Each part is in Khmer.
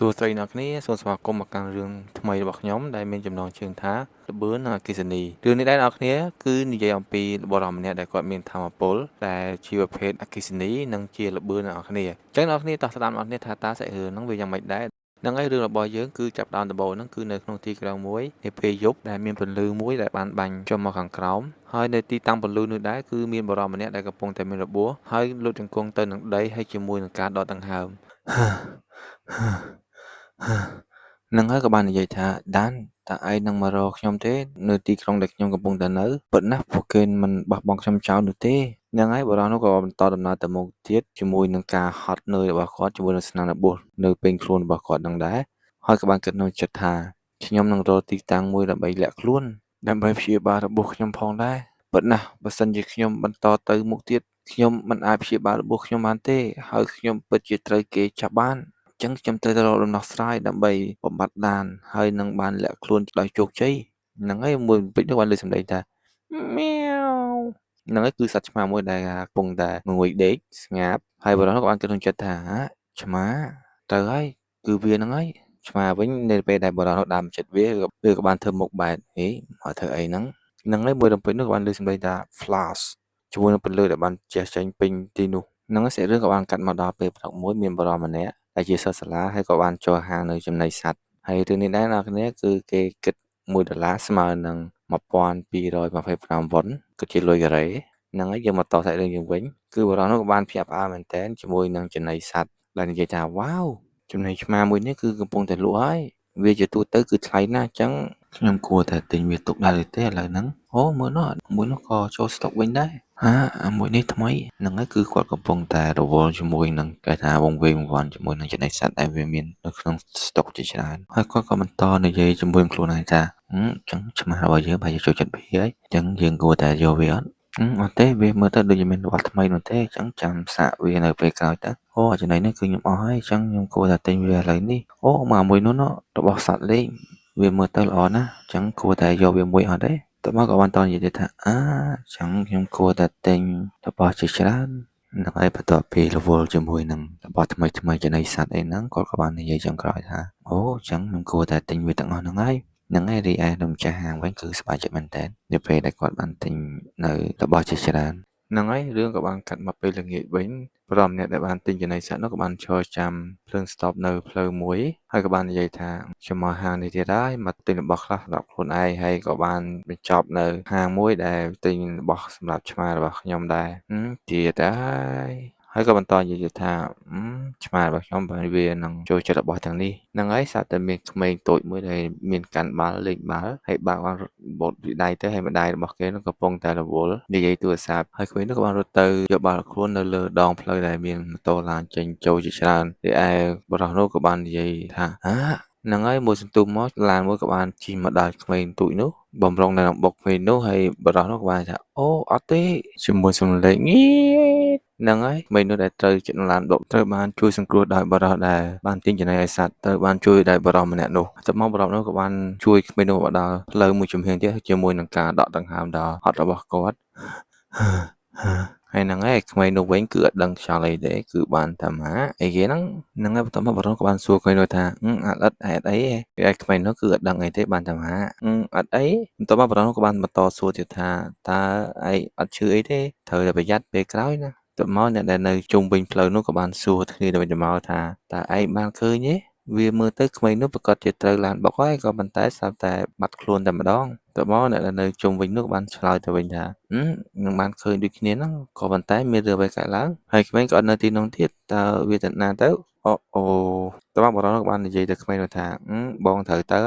សួស្តីអ្នកគ្នាសូមស្វាគមន៍មកកាន់រឿងថ្មីរបស់ខ្ញុំដែលមានចំណងជើងថាល្បឿននិងអគ្គិសនីរឿងនេះដែរអ្នកគ្នាគឺនិយាយអំពីបុរសម្នាក់ដែលគាត់មានធម៌ពលដែលជាប្រភេទអគ្គិសនីនិងជាល្បឿនអ្នកគ្នាអញ្ចឹងអ្នកគ្នាតោះស្ដាប់អ្នកគ្នាថាតើសាច់រឿងហ្នឹងវាយ៉ាងម៉េចដែរនឹងហើយរឿងរបស់យើងគឺចាប់ដើមដំបូងហ្នឹងគឺនៅក្នុងទីក្រុងមួយនាពេលយប់ដែលមានពន្លឺមួយដែលបានបាញ់ចុះមកខាងក្រោមហើយនៅទីតាំងពន្លឺនោះដែរគឺមានបុរសម្នាក់ដែលកំពុងតែមានរបួសហើយលុតជង្គង់ទៅនឹងដីហើយជាមួយនឹងការដកដង្ហើម នឹងហើយក៏បាននិយាយថាដានតើឯងនឹងមករកខ្ញុំទេនៅទីក្រុងដែលខ្ញុំកំពុងតែនៅពិតណាស់ពួកគេមិនបោះបង់ខ្ញុំចោលនោះទេនឹងហើយបុរសនោះក៏បន្តដំណើរទៅមុខទៀតជាមួយនឹងការហត់នឿយរបស់គាត់ជាមួយនឹងស្នាមរបួសនៅពេញខ្លួនរបស់គាត់នឹងដែរហើយក៏បានគិតក្នុងចិត្តថាខ្ញុំនឹងរកទីតាំងមួយដើម្បីលាក់ខ្លួនដើម្បីព្យាបាលរបួសខ្ញុំផងដែរពិតណាស់បើសិនជាខ្ញុំបន្តទៅមុខទៀតខ្ញុំមិនអាចព្យាបាលរបួសខ្ញុំបានទេហើយខ្ញុំពិតជាត្រូវគេចាប់បាន ចឹងខ្ញុំត្រូវទៅរកដំណោះស្រាយដើម្បីបំបត្តិដានហើយនឹងបានលាក់ខ្លួនដោយជោគជ័យហ្នឹងហើយមួយពេចនោះបានលើសម្លេងថាមៀវហ្នឹងហើយគឺសត្វឆ្មាមួយដែលកំពុងតែងុយដេកស្ងាត់ហើយបុរសនោះក៏បានគិតក្នុងចិត្តថាឆ្មាត្រូវហើយគឺវាហ្នឹងហើយឆ្មាវិញនៅពេលដែលបុរសនោះដើរចិត្តវាក៏បានធ្វើមុខបែបមកធ្វើអីហ្នឹងហ្នឹងហើយមួយរំពេចនោះក៏បានលើសម្លេងថា flash ជាមួយនឹងពន្លឺដែលបានជះចេញពេញទីនោះហ្នឹងហើយសាច់រឿងក៏បានកាត់មកដល់ពេលព្រឹកមួយមានបុរសម្នាក់ ដែលជាសិស្សសាលាហើយក៏បានចូលហាងនៅចំណីសត្វហើយរឿងនេះដែរអ្នកគ្នាគឺគេគិត$1ស្មើនឹង1225វ៉ុនគឺជាលុយកូរ៉េហ្នឹងហើយយើងមកតសាច់រឿងយើងវិញគឺបុរសនោះក៏បានភ្ញាក់ផ្អើលមែនទែនជាមួយនឹងចំណីសត្វដែលនិយាយថាវ៉ាវចំណីឆ្មាមួយនេះគឺកំពុងតែលក់ហើយវាជាទូទៅគឺថ្លៃណាស់អញ្ចឹងខ្ញុំគួរតែទិញវាទុកដែរឬទេឥឡូវហ្នឹងអូមើលនោះមួយនោះក៏ចូលស្តុកវិញដែរមួយនេះថ្មីហ្នឹងហើយគឺគាត់កំពុងតែរវល់ជាមួយនឹងគេថាវង្វេងវង្វាន់ជាមួយនឹងចំណីសត្វដែលវាមាននៅក្នុងស្តុកជាច្រើនហើយគាត់ក៏បន្តនិយាយជាមួយនឹងខ្លួនឯងថាអញ្ចឹងឆ្មារបស់យើងប្រហែលជាចូលចិត្តវាហើយអញ្ចឹងយើងគួរតែយកវាអត់អត់ទេវាមើលទៅដូចជាមានរបស់ថ្មីនោះទេអញ្ចឹងចាំសាកវានៅពេលក្រោយទៅអូចំណីនេះគឺខ្ញុំអស់ហើយអញ្ចឹងខ្ញុំគួរតែទិញវាឥឡូវនេះអូមកមួយនោះរបស់សត្វលេងវាមើលទៅល្អណាស់អញ្ចឹងគួរតែយកវាមួយអត់ទេតើមកក៏បានតនិយាយទៀតថាចឹងខ្ញុំគួរតែទិញរបស់ជាច្រើននឹងហើយបន្ទាប់ពីរវល់ជាមួយនឹងរបស់ថ្មីចំណីសត្វអីហ្នឹងគាត់ក៏បាននិយាយចុងក្រោយថាអូចឹងខ្ញុំគួរតែទិញវាទាំងអស់ហ្នឹងហើយហ្នឹងហើយរីឯនៅម្ចាស់ហាងវិញគឺសប្បាយចិត្តមែនតើនៅពេលដែលគាត់បានទិញនៅរបស់ជាច្រើនហ្នឹងហើយរឿងក៏បានកាត់មកពេលល្ងាចវិញព្រមអ្នកដែលបានទិញចំណីសត្វនោះក៏បានឈរចាំភ្លើងស្តុបនៅផ្លូវមួយហើយក៏បាននិយាយថាខ្ញុំមកហាងនេះទៀតហើយមកទិញរបស់ខ្លះសម្រាប់ខ្លួនឯងហើយក៏បានបញ្ចប់នៅហាងមួយដែលទិញរបស់សម្រាប់ឆ្មារបស់ខ្ញុំដែរទៀតហើយក៏បន្តនិយាយទៀតថាឆ្មារបស់ខ្ញុំវានឹងចូលចិត្តរបស់ទាំងនេះហ្នឹងហើយស្រាប់តែមានក្មេងតូចមួយដែលមានកាន់បាល់លេងបាល់ហើយបាល់បានបត់ពីដៃទៅហើយម្ដាយរបស់គេនឹងកំពុងតែរវល់និយាយទូរស័ព្ទហើយក្មេងនោះក៏បានរត់ទៅយកបាល់ខ្លួននៅលើដងផ្លូវដែលមានម៉ូតូឡានចេញចូលជាច្រើនរីឯបុរសនោះក៏បាននិយាយថាហ្នឹងហើយមួយសន្ទុះមកឡានមួយក៏បានជិះមកដល់ក្មេងទូចនោះបំរុងនៅនឹងបុកក្មេងនោះហើយបុរសនោះក៏បានថាអូអត់ទេជាមួយសំឡេងងៀតហ្នឹងហើយក្មេងនោះដែលត្រូវចិត្តឡានបុកត្រូវបានជួយសង្គ្រោះដោយបុរសដែលបានទិញចំណីឲ្យសត្វត្រូវបានជួយដោយបុរសម្នាក់នោះទៅមកបុរសនោះក៏បានជួយក្មេងនោះមកដល់ផ្លូវមួយជំហានទៀតជាមួយនឹងការដកដង្ហើមដ៏ហត់របស់គាត់ ហើយហ្នឹងហើយក្មេងនោះវិញគឺអត់ដឹងខ្យល់អីទេគឺបានតែអីគេហ្នឹងហើយបន្ទាប់មកបុរសក៏បានសួរក្មេងនោះថាអត់ហេតុអីគេឯក្មេងនោះគឺអត់ដឹងអីទេបានតែអត់អីបន្ទាប់មកបុរសនោះក៏បានបន្តសួរទៀតថាតើឯងអត់ឈឺអីទេត្រូវតែប្រយ័ត្នពេលក្រោយណាទៅមកអ្នកដែលនៅជុំវិញផ្លូវនោះក៏បានសួរគ្នាទៅវិញទៅមកថាតើឯងបានឃើញទេវាមើលទៅក្មេងនោះប្រកាសជាត្រូវឡានបុកហើយក៏ប៉ុន្តែស្រាប់តែបាត់ខ្លួនតែម្ដងទៅមកអ្នកដែលនៅជុំវិញនោះក៏បានឆ្លើយទៅវិញថានឹងបានឃើញដូចគ្នាហ្នឹងក៏ប៉ុន្តែមានរឿងអ្វីកើតឡើងហើយក្មេងក៏អត់នៅទីនោះទៀតតើវាទៅណាទៅអូតើមកបុរសនោះក៏បាននិយាយទៅក្មេងនោះថាបងត្រូវទៅ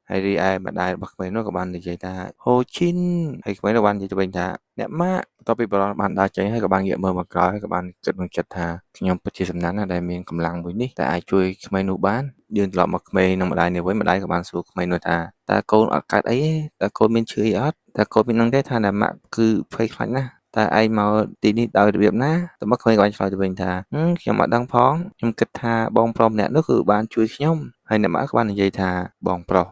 ហើយរីឯម្ដាយរបស់ក្មេងនោះក៏បាននិយាយថាហូជីនហើយក្មេងនោះបាននិយាយទៅវិញថាអ្នកម៉ាក់បន្ទាប់ពីបុរសបានដើរចេញហើយក៏បានងាកមើលមកក្រោយហើយក៏បានគិតក្នុងចិត្តថាខ្ញុំពិតជាសំណាងណាស់ដែលមានកម្លាំងមួយនេះតែអាចជួយក្មេងនោះបានយើងត្រឡប់មកក្មេងនិងម្ដាយនេះវិញម្ដាយក៏បានសួរក្មេងនោះថាតើកូនអត់កើតអីទេតើកូនមានឈឺអីអត់តើកូនមាននឹងទេថាតែម៉ាក់គឺភ័យខ្លាចណាស់តើឯងមកទីនេះដោយរបៀបណាទៅមកក្មេងក៏បានឆ្លើយទៅវិញថាខ្ញុំអត់ដឹងផងខ្ញុំគិតថាបងប្រុសម្នាក់នោះគឺបានជួយខ្ញុំហើយអ្នកម៉ាក់ក៏បាននិយាយថាបងប្រុស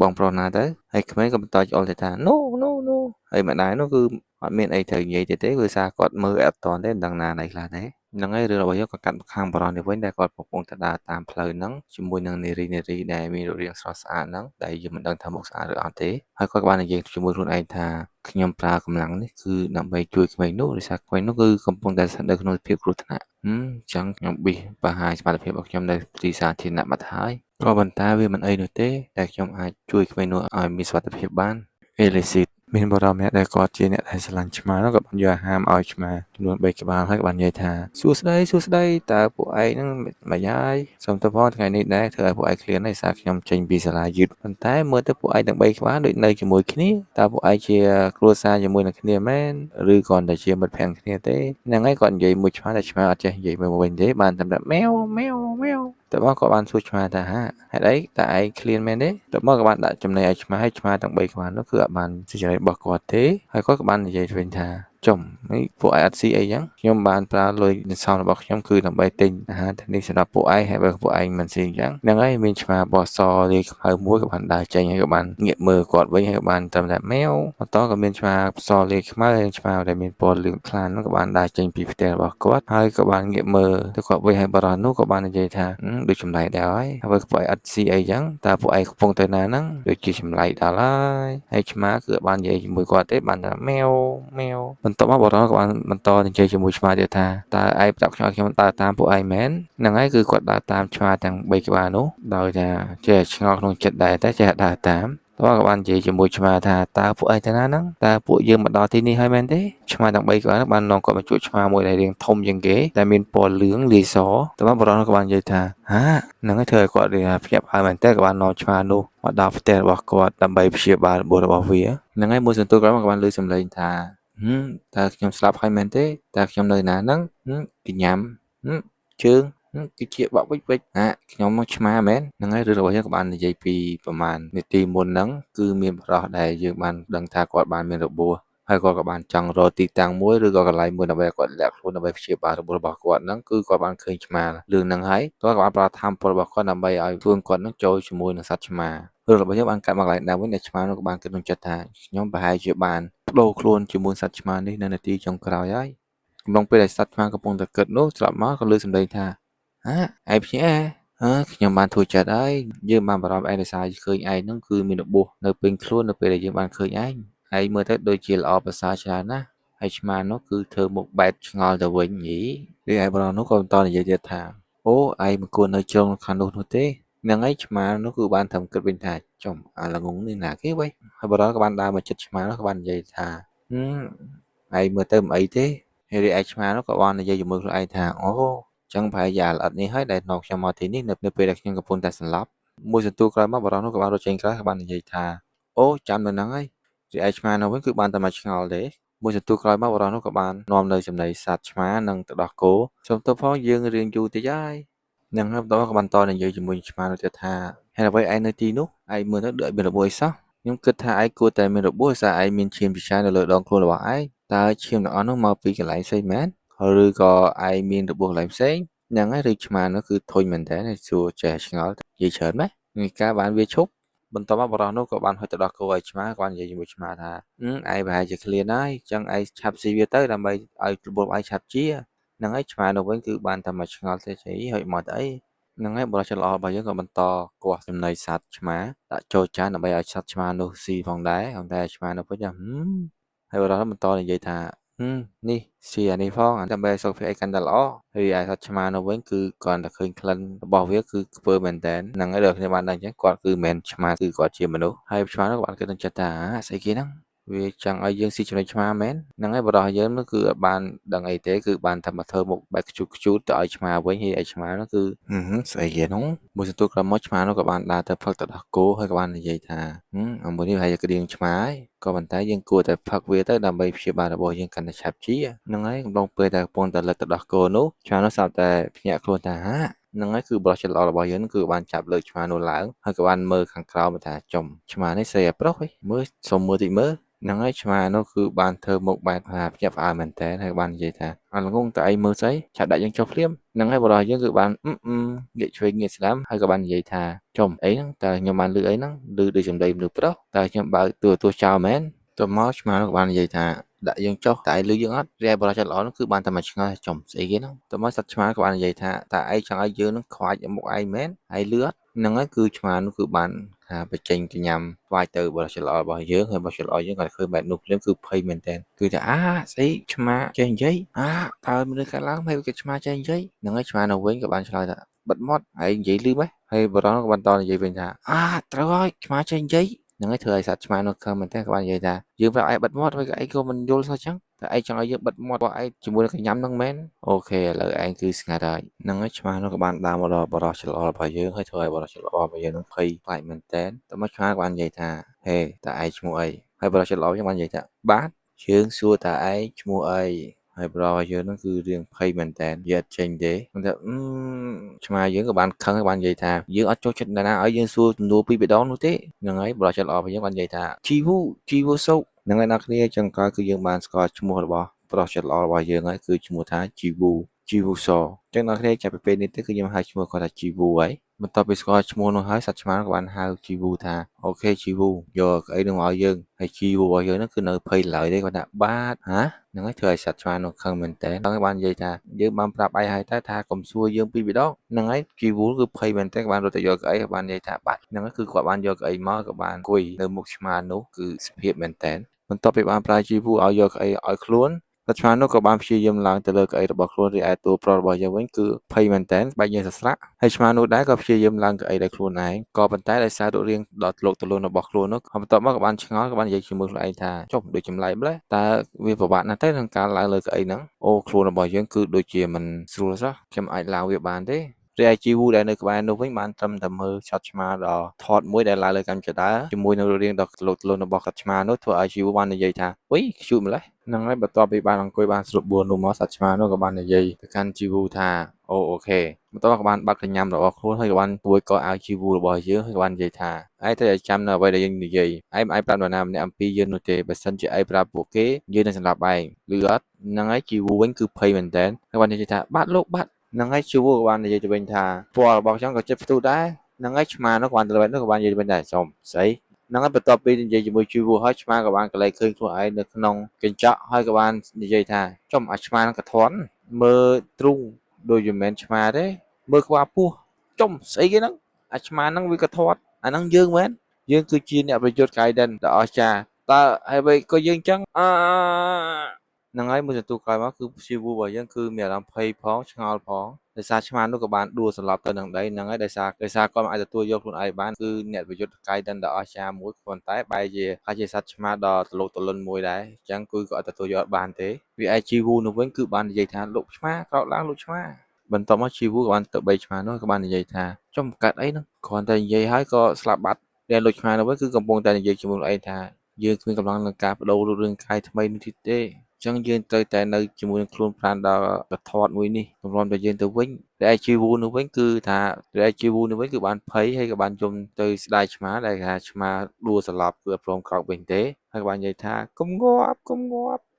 បងប្រុសណាទៅហើយក្មេងក៏បន្តច្អល់ទៅថា no no no ហើយម្ដាយនោះគឺអត់មានអីត្រូវនិយាយទេដោយសារគាត់មើលអត់តន់ទេមិនដឹងណាណៃខ្លះទេ ហ្នឹងហើយរឿងរបស់យើងក៏កាត់មកខាងបារម្ភនេះវិញដែលគាត់កំពុងតែដើរតាមផ្លូវហ្នឹងជាមួយនឹងនារីដែលមានរូបរាងស្រស់ស្អាតហ្នឹងដែលយើងមិនដឹងថាមុខស្អាតឬអត់ទេហើយគាត់ក៏បាននិយាយជាមួយខ្លួនឯងថាខ្ញុំប្រើកម្លាំងនេះគឺដើម្បីជួយក្មេងនោះដោយសារក្មេងនោះគឺកំពុងតែស្ថិតនៅក្នុងភាពគ្រោះថ្នាក់អញ្ចឹងខ្ញុំប៊ីសបង្ហាញសមត្ថភាពរបស់ខ្ញុំនៅទីសាធារណៈបាត់ហើយក៏ប៉ុន្តែវាមិនអីនោះទេតែខ្ញុំអាចជួយក្មេងនោះឲ្យមានសុវត្ថិភាពបានអេលីស៊ីតមានបុរសម្នាក់ដែលគាត់ជាអ្នកដែលស្រឡាញ់ឆ្មានោះក៏បានយកអាហារមកឲ្យឆ្មាចំនួន3ក្បាលហើយក៏បាននិយាយថាសួស្ដីតើពួកឯងហ្នឹងមិនហើយសូមទោសផងថ្ងៃនេះដែរធ្វើឲ្យពួកឯងឃ្លានហើយសារខ្ញុំចេញពីសាលាយឺតប៉ុន្តែមើលទៅពួកឯងទាំង3ក្បាលដូចនៅជាមួយគ្នាតើពួកឯងជាគ្រួសារជាមួយនឹងគ្នាមែនឬគ្រាន់តែជាមិត្តភក្តិគ្នាទេហ្នឹងហើយគាត់និយាយមួយឆ្មាតែឆ្មាអត់ចេះនិយាយមកវិញទេបានតែម៉ែវតែមកក៏បានសួរឆ្មាថាហេតុអីតើឯងឃ្លានមែនទេទៅមកក៏បានដាក់ចំណីឲ្យឆ្មាហើយឆ្មាទាំង3ក្បាលនោះគឺអត់បានសេចក្តីរបស់គាត់ទេហើយគាត់ក៏បាននិយាយវិញថាចំនេះពួកឯងអត់ស៊ីអីចឹងខ្ញុំបានប្រើលុយសន្សំរបស់ខ្ញុំគឺដើម្បីទិញអាហារទាំងនេះសម្រាប់ពួកឯងហើយបើពួកឯងមិនស៊ីអញ្ចឹងហ្នឹងហើយមានឆ្មាបោះសលាយខ្មៅមួយក៏បានដើរចេញហើយក៏បានងាកមើលគាត់វិញហើយក៏បានត្រឹមតែម៉ែវបន្តក៏មានឆ្មាសលាយខ្មៅហើយឆ្មាដែលមានពណ៌លឿងខ្លានោះក៏បានដើរចេញពីផ្ទះរបស់គាត់ហើយក៏បានងាកមើលទៅគាត់វិញហើយបរិះនោះក៏បាននិយាយថាដូចចម្លែកដែរហើយពួកឯងអត់ស៊ីអីចឹងតើពួកឯងកំពុងទៅណាហ្នឹងដូចជាចម្លែកដល់ហើយឆ្មាគឺបាននិយាយជាមួយគាត់ទេបានថាម៉ែវបន្ទាប់មកបរិះក៏បានបន្តនិយាយជាមួយឆ្មាទៀតថាតើឯងប្រាប់ខ្ញុំដើរតាមពួកឯងមែនហ្នឹងហើយគឺគាត់ដើរតាមឆ្មាទាំង3ក្បាលនោះដោយថាចេះឆ្ងល់ក្នុងចិត្តដែរតែចេះដើរតាមតើក៏បាននិយាយជាមួយឆ្មាថាតើពួកឯងទៅណាហ្នឹងតើពួកយើងមកដល់ទីនេះហើយមែនទេឆ្មាទាំង3ក្បាលហ្នឹងបាននាំគាត់មកជួបឆ្មាមួយដែលរាងធំជាងគេតែមានពណ៌លឿងលាយសតើបរិះក៏បាននិយាយថាហ្នឹងហើយធ្វើឲ្យគាត់ភ្ញាក់ផ្អើលមែនតើក៏បាននាំឆ្មានោះមកដល់ផ្ទះរបស់គាត់ដើម្បីព្យាបាលរបួសរបស់វាហ្នឹងហើយមួយសន្ទុះក្រោយមកក៏បានលើសំឡេងថាតើខ្ញុំស្លាប់ហើយមែនទេតើខ្ញុំនៅណាហ្នឹងគេញ៉ាំជើងគឺជាបក់វិចខ្ញុំមកឆ្មាមែនហ្នឹងហើយរឿងរបស់យើងក៏បាននិយាយពីប្រហែលនាទីមុនហ្នឹងគឺមានបរិះដែលយើងបានដឹងថាគាត់បានមានរបួសហើយគាត់ក៏បានចង់រកទីតាំងមួយឬក៏កន្លែងមួយដើម្បីគាត់លាក់ខ្លួនដើម្បីព្យាបាលរបួសរបស់គាត់ហ្នឹងគឺគាត់បានឃើញឆ្មារឿងហ្នឹងហើយគាត់ក៏បានប្រើធម៌ពលរបស់គាត់ដើម្បីឲ្យខ្លួនគាត់ហ្នឹងចូលជាមួយនឹងសត្វឆ្មារឿងរបស់យើងបានកាត់មកកន្លែងណាវិញដែលឆ្មានោះក៏បានគិតក្នុងចិត្តថាខ្ញុំប្រហែលជាបានបដូរខ្លួនជាមួយសត្វឆ្មានេះនៅនាទីចុងក្រោយហើយកំឡុងពេលដែលសត្វឆ្មាកំពុងតែគិតនោះស្រាប់មកក៏លើសំឡេងថាឯងភ្ញាក់ខ្ញុំបានធូរចិត្តហើយយើងបានបារម្ភឯងដោយសារឃើញឯងហ្នឹងគឺមានរបួសនៅពេញខ្លួននៅពេលដែលយើងបានឃើញឯងមើលទៅដូចជាល្អប្រសើរច្រើនណាស់ហើយឆ្មានោះគឺធ្វើមុខបែបឆ្ងល់ទៅវិញញីរីឯបរិះនោះក៏បន្តនិយាយទៀតថាអូឯងមិនគួរនៅជ្រុងខាងនោះទេហ្នឹងហើយឆ្មានោះគឺបានត្រឹមគិតវិញថាចំអាល្ងងនេះណាគេវ៉ៃហើយបរិះក៏បានដើរមកជិតឆ្មានោះក៏បាននិយាយថាឯងមើលទៅមិនអីទេហើយរីឯឆ្មានោះក៏បាននិយាយជាមួយខ្លួនឯងថាអូចឹងប្រហែលជាអាល្អិតនេះហើយដែលនាំខ្ញុំមកទីនេះនៅពេលដែលខ្ញុំកំពុងតែសន្លប់មួយសន្ទុះក្រោយមកបរិះនោះក៏បានរត់ចេញក្រៅក៏បាននិយាយថាអូចាំនៅហ្នឹងហើយរីឯឆ្មានោះវិញគឺបានតែមកឆ្ងល់ទេមួយសន្ទុះក្រោយមកបរិះនោះក៏បាននាំនៅចំណីសត្វឆ្មានិងទៅដោះគោសូមទោសផងយើងរៀងយូរតិចហើយនឹងហើយបន្តក៏បានតនិយាយជាមួយឆ្មានោះទៀតថាហេតុអ្វីឯងនៅទីនោះឯងមើលទៅដូចមានរបួសអីសោះខ្ញុំគិតថាឯងគួរតែមានរបួសសារឯងមានឈាមពិសានៅលើដងខ្លួនរបស់ឯងតើឈាមទាំងអស់នោះមកពីកន្លែងផ្សេងមែនឬក៏ឯងមានរបួសកន្លែងផ្សេងហ្នឹងហើយឬឆ្មានោះគឺធុញមែនតើសួរចេះឆ្ងល់និយាយច្រើនម៉េះងាយការបានវាឈប់បន្ទាប់មកបរិះនោះក៏បានហុចទៅដោះគោឲ្យឆ្មាក៏និយាយជាមួយឆ្មាថាឯងប្រហែលជាឃ្លានហើយអញ្ចឹងឯងឆាប់ស៊ីវាទៅដើម្បីឲ្យរបួសឯងឆាប់ជាហ្នឹងហើយឆ្មានោះវិញគឺបានតែមកឆ្ងល់ទេហុចមកទៅអីហ្នឹងហើយបរិះចិត្តល្អរបស់យើងក៏បន្តគាស់ចំណីសត្វឆ្មាដាក់ចូលចានដើម្បីឲ្យសត្វឆ្មានោះស៊ីផងដែរតែឆ្មានោះវិញហើយបរិះបន្តនិយាយថានេះស៊ីអានេះផងដើម្បីឲ្យសុខភាពឯងកាន់តែល្អហើយឯសត្វឆ្មានោះវិញគឺគ្រាន់តែឃើញក្លិនរបស់វាគឺខ្ពើមែនតើហ្នឹងហើយដល់គ្នាបានដឹងអញ្ចឹងគាត់គឺមិនមែនឆ្មាគឺគាត់ជាមនុស្សហើយឆ្មានោះក៏បានគិតក្នុងចិត្តថាស្អីគេហ្នឹងវាចង់ឲ្យយើងស៊ីចំណីឆ្មាមែនហ្នឹងហើយបរិះយើងនោះគឺអត់បានដឹងអីទេគឺបានតែមកធ្វើមុខបែកខ្ជូតទៅឲ្យឆ្មាវិញហើយឲ្យឆ្មានោះគឺស្អីគេហ្នឹងមួយសន្ទុះក្រោយមកឆ្មានោះក៏បានដើរទៅផឹកទឹកដោះគោហើយក៏បាននិយាយថាអាមួយនេះប្រហែលជាក្តៀងឆ្មាហើយក៏ប៉ុន្តែយើងគួរតែផឹកវាទៅដើម្បីព្យាបាលរបស់យើងកាន់តែឆាប់ជាហ្នឹងហើយកំឡុងពេលដែលកំពុងតែលិតទឹកដោះគោនោះឆ្មានោះស្រាប់តែភ្ញាក់ខ្លួនថាហ្នឹងហើយគឺបរិះចិត្តល្អរបស់យើងគឺបានចាប់លើកឆ្មានោះឡើងហើយក៏បានមើលខាងក្រោមថាចំឆ្មានេះស្អីឲ្យប្រុសហីមើលសុំមើលតិចមើលហ្នឹងហើយឆ្មានោះគឺបានធ្វើមុខបែបថាភ្ញាក់ផ្អើលមែនតើហើយបាននិយាយថាអល្ងងតើឯងមើលស្អីឆាប់ដាក់យើងចុះភ្លាមហ្នឹងហើយបរិះយើងគឺបានងាកឆ្វេងងាកស្ដាំហើយក៏បាននិយាយថាចំអីហ្នឹងតើខ្ញុំបានលឺអីហ្នឹងលឺដូចសំឡេងមនុស្សប្រុសតើខ្ញុំបើកទូរទស្សន៍ចោលមែនទៅមកឆ្មានោះក៏បាននិយាយថា ដាក់យើងចុះតែឯងលឺយើងអត់រីឯបរិសុទ្ធល្អនោះគឺបានតែមកឆ្ងល់ចំស្អីគេហ្នឹងតែមកសត្វឆ្មាក៏បាននិយាយថាតើឯងចង់ឲ្យយើងនឹងខ្វាចមុខឯងមែនឯងលឺអត់ហ្នឹងហើយគឺឆ្មានោះគឺបានថាបញ្ចេញទៅញ៉ាំស្វាយទៅបរិសុទ្ធល្អរបស់យើងហើយបរិសុទ្ធល្អយើងគាត់ឃើញបែបនោះភ្លាមគឺភ័យមែនតើគឺថាស្អីឆ្មាចេះនិយាយតើមនុស្សកាលឡើងហើយគេឆ្មាចេះនិយាយហ្នឹងហើយឆ្មានៅវិញក៏បានឆ្លើយថាបិទមាត់ឯងនិយាយលឺម៉េះហើយបរិសុទ្ធក៏បន្តនិយាយវិញថាត្រូវហើយឆ្មាចេះនិយាយហ្នឹងហើយធ្វើឲ្យសត្វឆ្មានោះខឹងមែនតើក៏បាននិយាយថាយើងប្រាប់ឯងបិទមាត់ហើយឯងក៏មិនយល់សោះចឹងតែឯងចង់ឲ្យយើងបិទមាត់របស់ឯងជាមួយនឹងកញ្ញាំហ្នឹងមែនអូខេឥឡូវឯងគឺស្ងាត់ហើយហ្នឹងហើយឆ្មានោះក៏បានដើរមកដល់បរិសុទ្ធច្រឡរបស់យើងហើយធ្វើឲ្យបរិសុទ្ធច្រឡរបស់យើងនឹងភ័យខ្លាចមែនតើតែមកឆ្មាក៏បាននិយាយថាហេតើឯងឈ្មោះអីហើយបរិសុទ្ធច្រឡយើងបាននិយាយថាបាទយើងសួរតើឯងឈ្មោះអីហើយបរិសុទ្ធយើងនឹងគឺរៀងភ័យមែនតើនិយាយចេញទេគាត់ថាឆ្មាយើងក៏បានខឹងហើយបាននិយាយថាយើងអត់ចូលចិត្តណាឲ្យយើងសួរសំណួរពីរដងនោះទេហ្នឹងហើយបរិសុទ្ធច្រឡរបស់យើងបាននិយាយថាជីវូសុកហ្នឹងហើយអ្នកគ្នាចឹងក៏គឺយើងបានស្គាល់ឈ្មោះរបស់ប្រុសចិត្តល្អរបស់យើងហើយគឺឈ្មោះថាជីវូសចឹងអ្នកគ្នាចាប់ពីពេលនេះទៅគឺខ្ញុំហៅឈ្មោះគាត់ថាជីវូហើយបន្ទាប់ពីស្គាល់ឈ្មោះនោះហើយសត្វឆ្មាក៏បានហៅជីវូថាអូខេជីវូយកអីនោះមកឲ្យយើងហើយជីវូរបស់យើងហ្នឹងគឺនៅភ័យឡើយទេគាត់ថាបាទហ្នឹងហើយធ្វើឲ្យសត្វឆ្មានោះខឹងមែនតើហើយបាននិយាយថាយើងបានប្រាប់ឯងហើយតែថាកុំសួរយើងពីរដងហ្នឹងហើយជីវូគឺភ័យមែនតើក៏បានរត់ទៅយកអីបាននិយាយថាបាទហ្នឹងហើយគឺគាត់បានយកអីមកក៏បានអង្គុយនៅមុខឆ្មានោះគឺសភាពមែនតើបន្ទាប់ពីបានប្រើជីវូឲ្យយកអីឲ្យខ្លួនសត្វឆ្មានោះក៏បានព្យាយាមឡើងទៅលើកៅអីរបស់ខ្លួនរីឯតួប្រុសរបស់យើងវិញគឺភ័យមែនតើបែកញើសស្រាក់ហើយឆ្មានោះដែរក៏ព្យាយាមឡើងកៅអីដោយខ្លួនឯងក៏ប៉ុន្តែដោយសាររូបរាងដ៏ទលកទលន់របស់ខ្លួននោះបន្ទាប់មកក៏បានឆ្ងល់ក៏បាននិយាយជាមួយខ្លួនឯងថាចុះដូចចម្លែកម្លេះតើវាពិបាកណាស់ទេក្នុងការឡើងលើកៅអីហ្នឹងអូខ្លួនរបស់យើងគឺដូចជាមិនស្រួលសោះខ្ញុំអាចឡើងវាបានទេរីឯជីវូដែលនៅក្បែរនោះវិញបានត្រឹមតែមើលឆាត់ឆ្មាដ៏ថតមួយដែលឡើងលើកម្មចដាជាមួយនឹងរូបរាងដ៏ទលកទលន់របស់សត្វឆ្មានោះធ្វើឲ្យជីវូបាននិយាយថាវីខ្ជូតម្លេះហ្នឹងហើយបន្ទាប់ពីបានអង្គុយបានស្រួលបួននោះមកសត្វឆ្មានោះក៏បាននិយាយទៅកាន់ជីវូថាអូខេបន្ទាប់ក៏បានបាត់កញ្ញាំរបស់ខ្លួនហើយក៏បានទួយកោអាវជីវូរបស់យើងហើយក៏បាននិយាយថាឯងត្រូវតែចាំនៅអ្វីដែលយើងនិយាយឯងមិនអាចប្រាប់នរណាម្នាក់អំពីយើងនោះទេបើសិនជាឯងប្រាប់ពួកគេយើងនឹងសម្លាប់ឯងឬអត់ហ្នឹងហើយជីវូវិញគឺភ័យមែនតើហើយបាននិយាយថាបាទលោកបាទហ្នឹងហើយជីវូក៏បាននិយាយទៅវិញថាពណ៌របស់ខ្ញុំក៏ចិត្តផ្ទុះដែរហ្នឹងហើយឆ្មានោះក៏បានទៅវិញនោះក៏បាននិយាយទៅវិញដែរសុំស្អីហ្នឹងហើយបន្ទាប់ពីនិយាយជាមួយជីវូហើយឆ្មាក៏បានកលែងឃើញខ្លួនឯងនៅក្នុងកញ្ចក់ហើយក៏បាននិយាយថាចំអាឆ្មានឹងក៏ធន់មើលទ្រូងដូចមិនមែនឆ្មាទេមើលក្បាលពោះចំស្អីគេហ្នឹងអាឆ្មាហ្នឹងវាក៏ធាត់អាហ្នឹងយើងមែនយើងគឺជាអ្នកប្រយុទ្ធ Gaiden ដ៏អស្ចារ្យតើហើយបើក៏យើងចឹងហ្នឹងហើយមួយសន្ទុះក្រោយមកគឺជីវូរបស់យើងគឺមានអារម្មណ៍ភ័យផងឆ្ងល់ផងដោយសារឆ្មានោះក៏បានដួលសន្លប់ទៅនឹងដីហ្នឹងហើយដោយសារគាត់មិនអាចទទួលយកខ្លួនឯងបានគឺអ្នកប្រយុទ្ធ Gaiden ដ៏អស្ចារ្យមួយប៉ុន្តែបែរជាសត្វឆ្មាដ៏ទលកទលន់មួយដែរអញ្ចឹងគឺក៏អត់ទទួលយកបានទេវាឯជីវូនោះវិញគឺបាននិយាយថាលោកឆ្មាក្រោកឡើងលោកឆ្មាបន្ទាប់មកជីវូក៏បានទៅបីឆ្មានោះក៏បាននិយាយថាចំកាត់អីហ្នឹងគ្រាន់តែនិយាយហើយក៏ស្លាប់បាត់ដែលលោកឆ្មានោះវិញគឺកំពុងតែនិយាយជាមួយខ្លួនឯងថាយើងគ្មានកម្លាំងក្នុងការបដូររូបរាងកាយថ្មីនេះទេចឹងយើងត្រូវតែនៅជាមួយនឹងខ្លួនប្រាណដ៏កធាត់មួយនេះទម្រាំតែយើងទៅវិញតែជីវូនោះវិញគឺថាជីវូនោះវិញគឺបានភ័យហើយក៏បានយំទៅស្ដាយឆ្មាដែលថាឆ្មាដួលសន្លប់គឺអត់ព្រមក្រោកវិញទេហើយក៏បាននិយាយថាកុំងាប់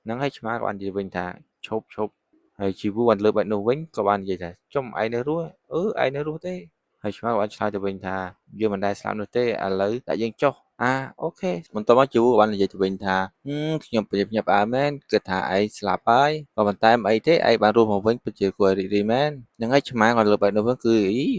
ហ្នឹងហើយឆ្មាក៏បាននិយាយវិញថាឈប់ហើយជីវូបានលើបែបនោះវិញក៏បាននិយាយថាចំឯងនៅរស់ឯងនៅរស់ទេហើយឆ្មាក៏បានឆ្លើយទៅវិញថាយើងមិនដែលស្លាប់នោះទេឥឡូវដាក់យើងចុះអូខេបន្ទាប់មកជីវូក៏បាននិយាយទៅវិញថាខ្ញុំប្រញាប់មែនគិតថាឯងស្លាប់ហើយក៏ប៉ុន្តែមិនអីទេឯងបានរស់មកវិញពិតជាគួរឲ្យរីករាយមែនហ្នឹងហើយឆ្មាក៏លើបែបនោះវិញគឺ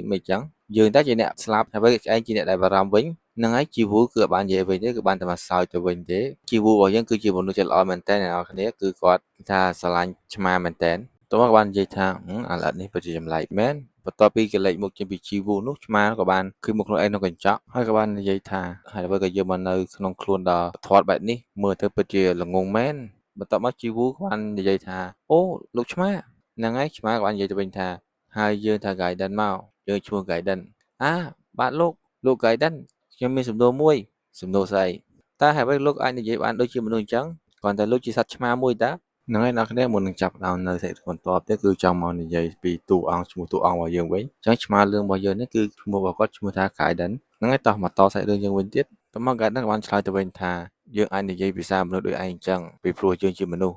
មិនចឹងយើងតែជាអ្នកស្លាប់ហើយឯងជាអ្នកដែលបារម្ភវិញហ្នឹងហើយជីវូគឺបាននិយាយវិញទេគឺបានតែមកសើចទៅវិញទេជីវូរបស់យើងគឺជាមនុស្សចិត្តល្អមែនតើអ្នកនរគ្នាគឺគាត់ថាស្រឡាញ់ឆ្មាមែនតើតោះមកបាននិយាយថាអាឡិតនេះពិតជាចម្លែកមែនបន្ទាប់ពីគេលេចមុខចេញពីជីវូនោះឆ្មាក៏បានឃើញមុខខ្លួនឯងក្នុងកញ្ចក់ហើយក៏បាននិយាយថាហើយអ្វីក៏យើងមកនៅក្នុងខ្លួនដ៏ធាត់បែបនេះមើលទៅពិតជាល្ងងមែនបន្ទាប់មកជីវូក៏បាននិយាយថាអូលោកឆ្មាហ្នឹងហើយឆ្មាក៏បាននិយាយទៅវិញថាហើយយើងថា Gaiden មកយើងឈ្មោះ Gaiden បាទលោក Gaiden ខ្ញុំមានសំណួរមួយសំណួរស្អីតើហេតុអ្វីលោកអាចនិយាយបានដូចជាមនុស្សអញ្ចឹងគ្រាន់តែលោកជាសត្វឆ្មាមួយតើហ្នឹងហើយអ្នកគ្នាមុននឹងចាប់ដើមនៅសេចក្ដីបន្ទាប់ទៀតគឺចង់មកនិយាយពីតួអង្គឈ្មោះតួអង្គរបស់យើងវិញអញ្ចឹងឆ្មាលឿងរបស់យើងនេះគឺឈ្មោះរបស់គាត់ឈ្មោះថា Gaiden ហ្នឹងហើយតោះមកតសាច់រឿងយើងវិញទៀតតមក Gaiden បានឆ្លើយទៅវិញថាយើងអាចនិយាយភាសាមនុស្សដូចឯងអញ្ចឹងពីព្រោះយើងជាមនុស្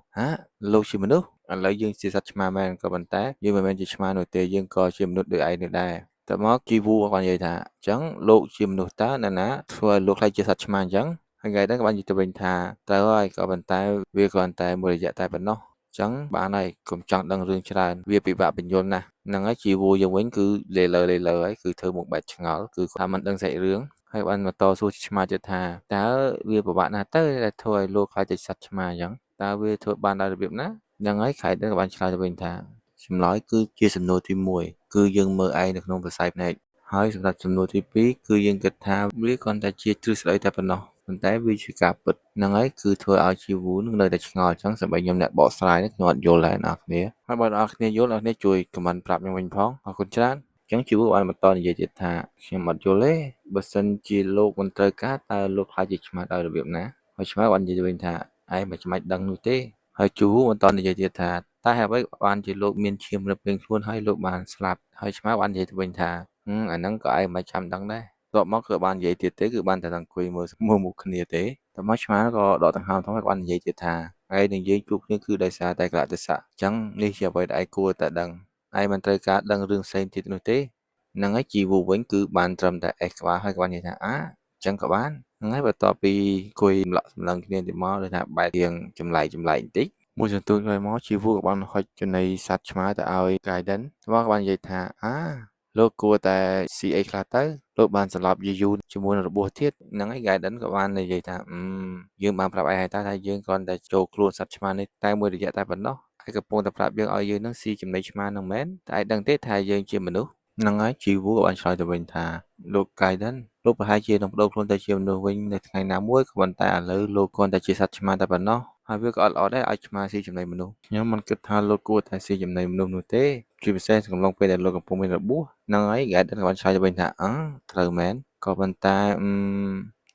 សលោកជាមនុស្សឥឡូវយើងជាសត្វឆ្មាមែនក៏ប៉ុន្តែយើងមិនមែនជាឆ្មានោះទេយើងក៏ជាមនុស្សដូចឯងនេះដែរតមកជីវូគាត់និយាយថាអញ្ចឹងលោកជាមនុស្សតើណាធ្វើឲ្យលោកខ្លាចជាសត្វឆ្មាអញ្ចឹង ហើយថ្ងៃហ្នឹងក៏បាននិយាយទៅវិញថាត្រូវហើយក៏ប៉ុន្តែវាគ្រាន់តែមួយរយៈតែប៉ុណ្ណោះចឹងបានហើយកុំចង់ដឹងរឿងច្រើនវាពិបាកបញ្យល់ណាស់ហ្នឹងហើយជីវូយើងវិញគឺលេលើហើយគឺធ្វើមុខបែបឆ្ងល់គឺថាមិនដឹងសាច់រឿងហើយបានបន្តសួរឆ្មាទៀតថាតើវាពិបាកណាស់ទៅដែលធ្វើឲ្យលោកខ្លាចជាសត្វឆ្មាអញ្ចឹងតើវាធ្វើបានដោយរបៀបណាហ្នឹងហើយខែហ្នឹងក៏បានឆ្លើយទៅវិញថាចម្លើយគឺជាសំណួរទី1គឺយើងមើលឯងនៅក្នុងវិស័យភ្នែកហើយសម្រាប់សំណួរទី2គឺយើងគិតថាវាគ្រាន់តែជាទ្រឹស្ដីតែប៉ុណ្ណោះប៉ុន្តែវាជាការពិតហ្នឹងហើយគឺធ្វើឲ្យជីវូនឹងនៅតែឆ្ងល់អញ្ចឹងសូម្បីខ្ញុំអ្នកបកស្រាយនេះខ្ញុំអត់យល់ដែរអ្នកនរគ្នាហើយបើអ្នកនរគ្នាយល់អ្នកនរគ្នាជួយខមមិនប្រាប់ខ្ញុំវិញផងអរគុណច្រើនអញ្ចឹងជីវូបានបន្តនិយាយទៀតថាខ្ញុំអត់យល់ទេបើសិនជាលោកមិនត្រូវការតើលោកខ្លាចជាឆ្មាដោយរបៀបណាហើយឆ្មាបាននិយាយទៅវិញថាឯងមិនចាំបាច់ដឹងនោះទេហើយជីវូបន្តនិយាយទៀតថាតើហេតុអ្វីបានជាលោកមានឈាមរឹបពេញខ្លួនហើយលោកបានស្លាប់ហើយឆ្មាបាននិយាយទៅវិញថាអាហ្នឹងក៏ឯងមិនចាំដឹងដែរតបមកគឺបាននិយាយទៀតទេគឺបានតែអង្គុយមើលមុខគ្នាទេតមកឆ្មាក៏ដកដង្ហើមថងបាននិយាយទៀតថាឯងនឹងយើងជួបគ្នាគឺដោយសារតែកលៈទេសៈអញ្ចឹងនេះជាអ្វីដែលឯងគួរតែដឹងឯងមិនត្រូវការដឹងរឿងផ្សេងទៀតនោះទេហ្នឹងហើយជីវូវិញគឺបានត្រឹមតែអេសក្បាលហើយក៏បាននិយាយថាអញ្ចឹងក៏បានហ្នឹងហើយបន្ទាប់ពីអង្គុយម្លក់សម្លឹងគ្នាទៅមកដូចថាបែរជាងចម្លែកបន្តិចមួយសន្ទុះក្រោយមកជីវូក៏បានហុចចំណីសត្វឆ្មាទៅឲ្យ Guidance មកក៏បាននិយាយថាលោកគួរតែស៊ីអីខ្លះទៅលោកបានស្លាប់យូរជាមួយនឹងរបួសទៀតហ្នឹងហើយ Guidance ក៏បាននិយាយថាយើងបានប្រាប់ឯងហើយថាយើងគ្រាន់តែចូលខ្លួនសត្វឆ្មានេះតែមួយរយៈតែប៉ុណ្ណោះឯងកំពុងតែប្រាប់យើងឲ្យយើងនឹងស៊ីចំណីឆ្មានឹងមែនតែឯងដឹងទេថាយើងជាមនុស្សហ្នឹងហើយជីវូក៏បានឆ្លើយទៅវិញថាលោក Guidance លោកប្រហែលជានឹងបដូរខ្លួនទៅជាមនុស្សវិញនៅថ្ងៃណាមួយក៏ប៉ុន្តែឥឡូវលោកគ្រាន់តែជាសត្វឆ្មាតែប៉ុណ្ណោះហើយវាក៏អត់ល្អដែរឲ្យឆ្មាស៊ីចំណីមនុស្សខ្ញុំមិនគិតថាលោកគួរតែស៊ីចំណីមនុស្សនោះទេជាពិសេសកំឡុងពេលដែលលោកកំពុងមានរបួសហ្នឹងហើយ Guidance ក៏បានឆ្លើយទៅវិញថាត្រូវមែនក៏ប៉ុន្តែ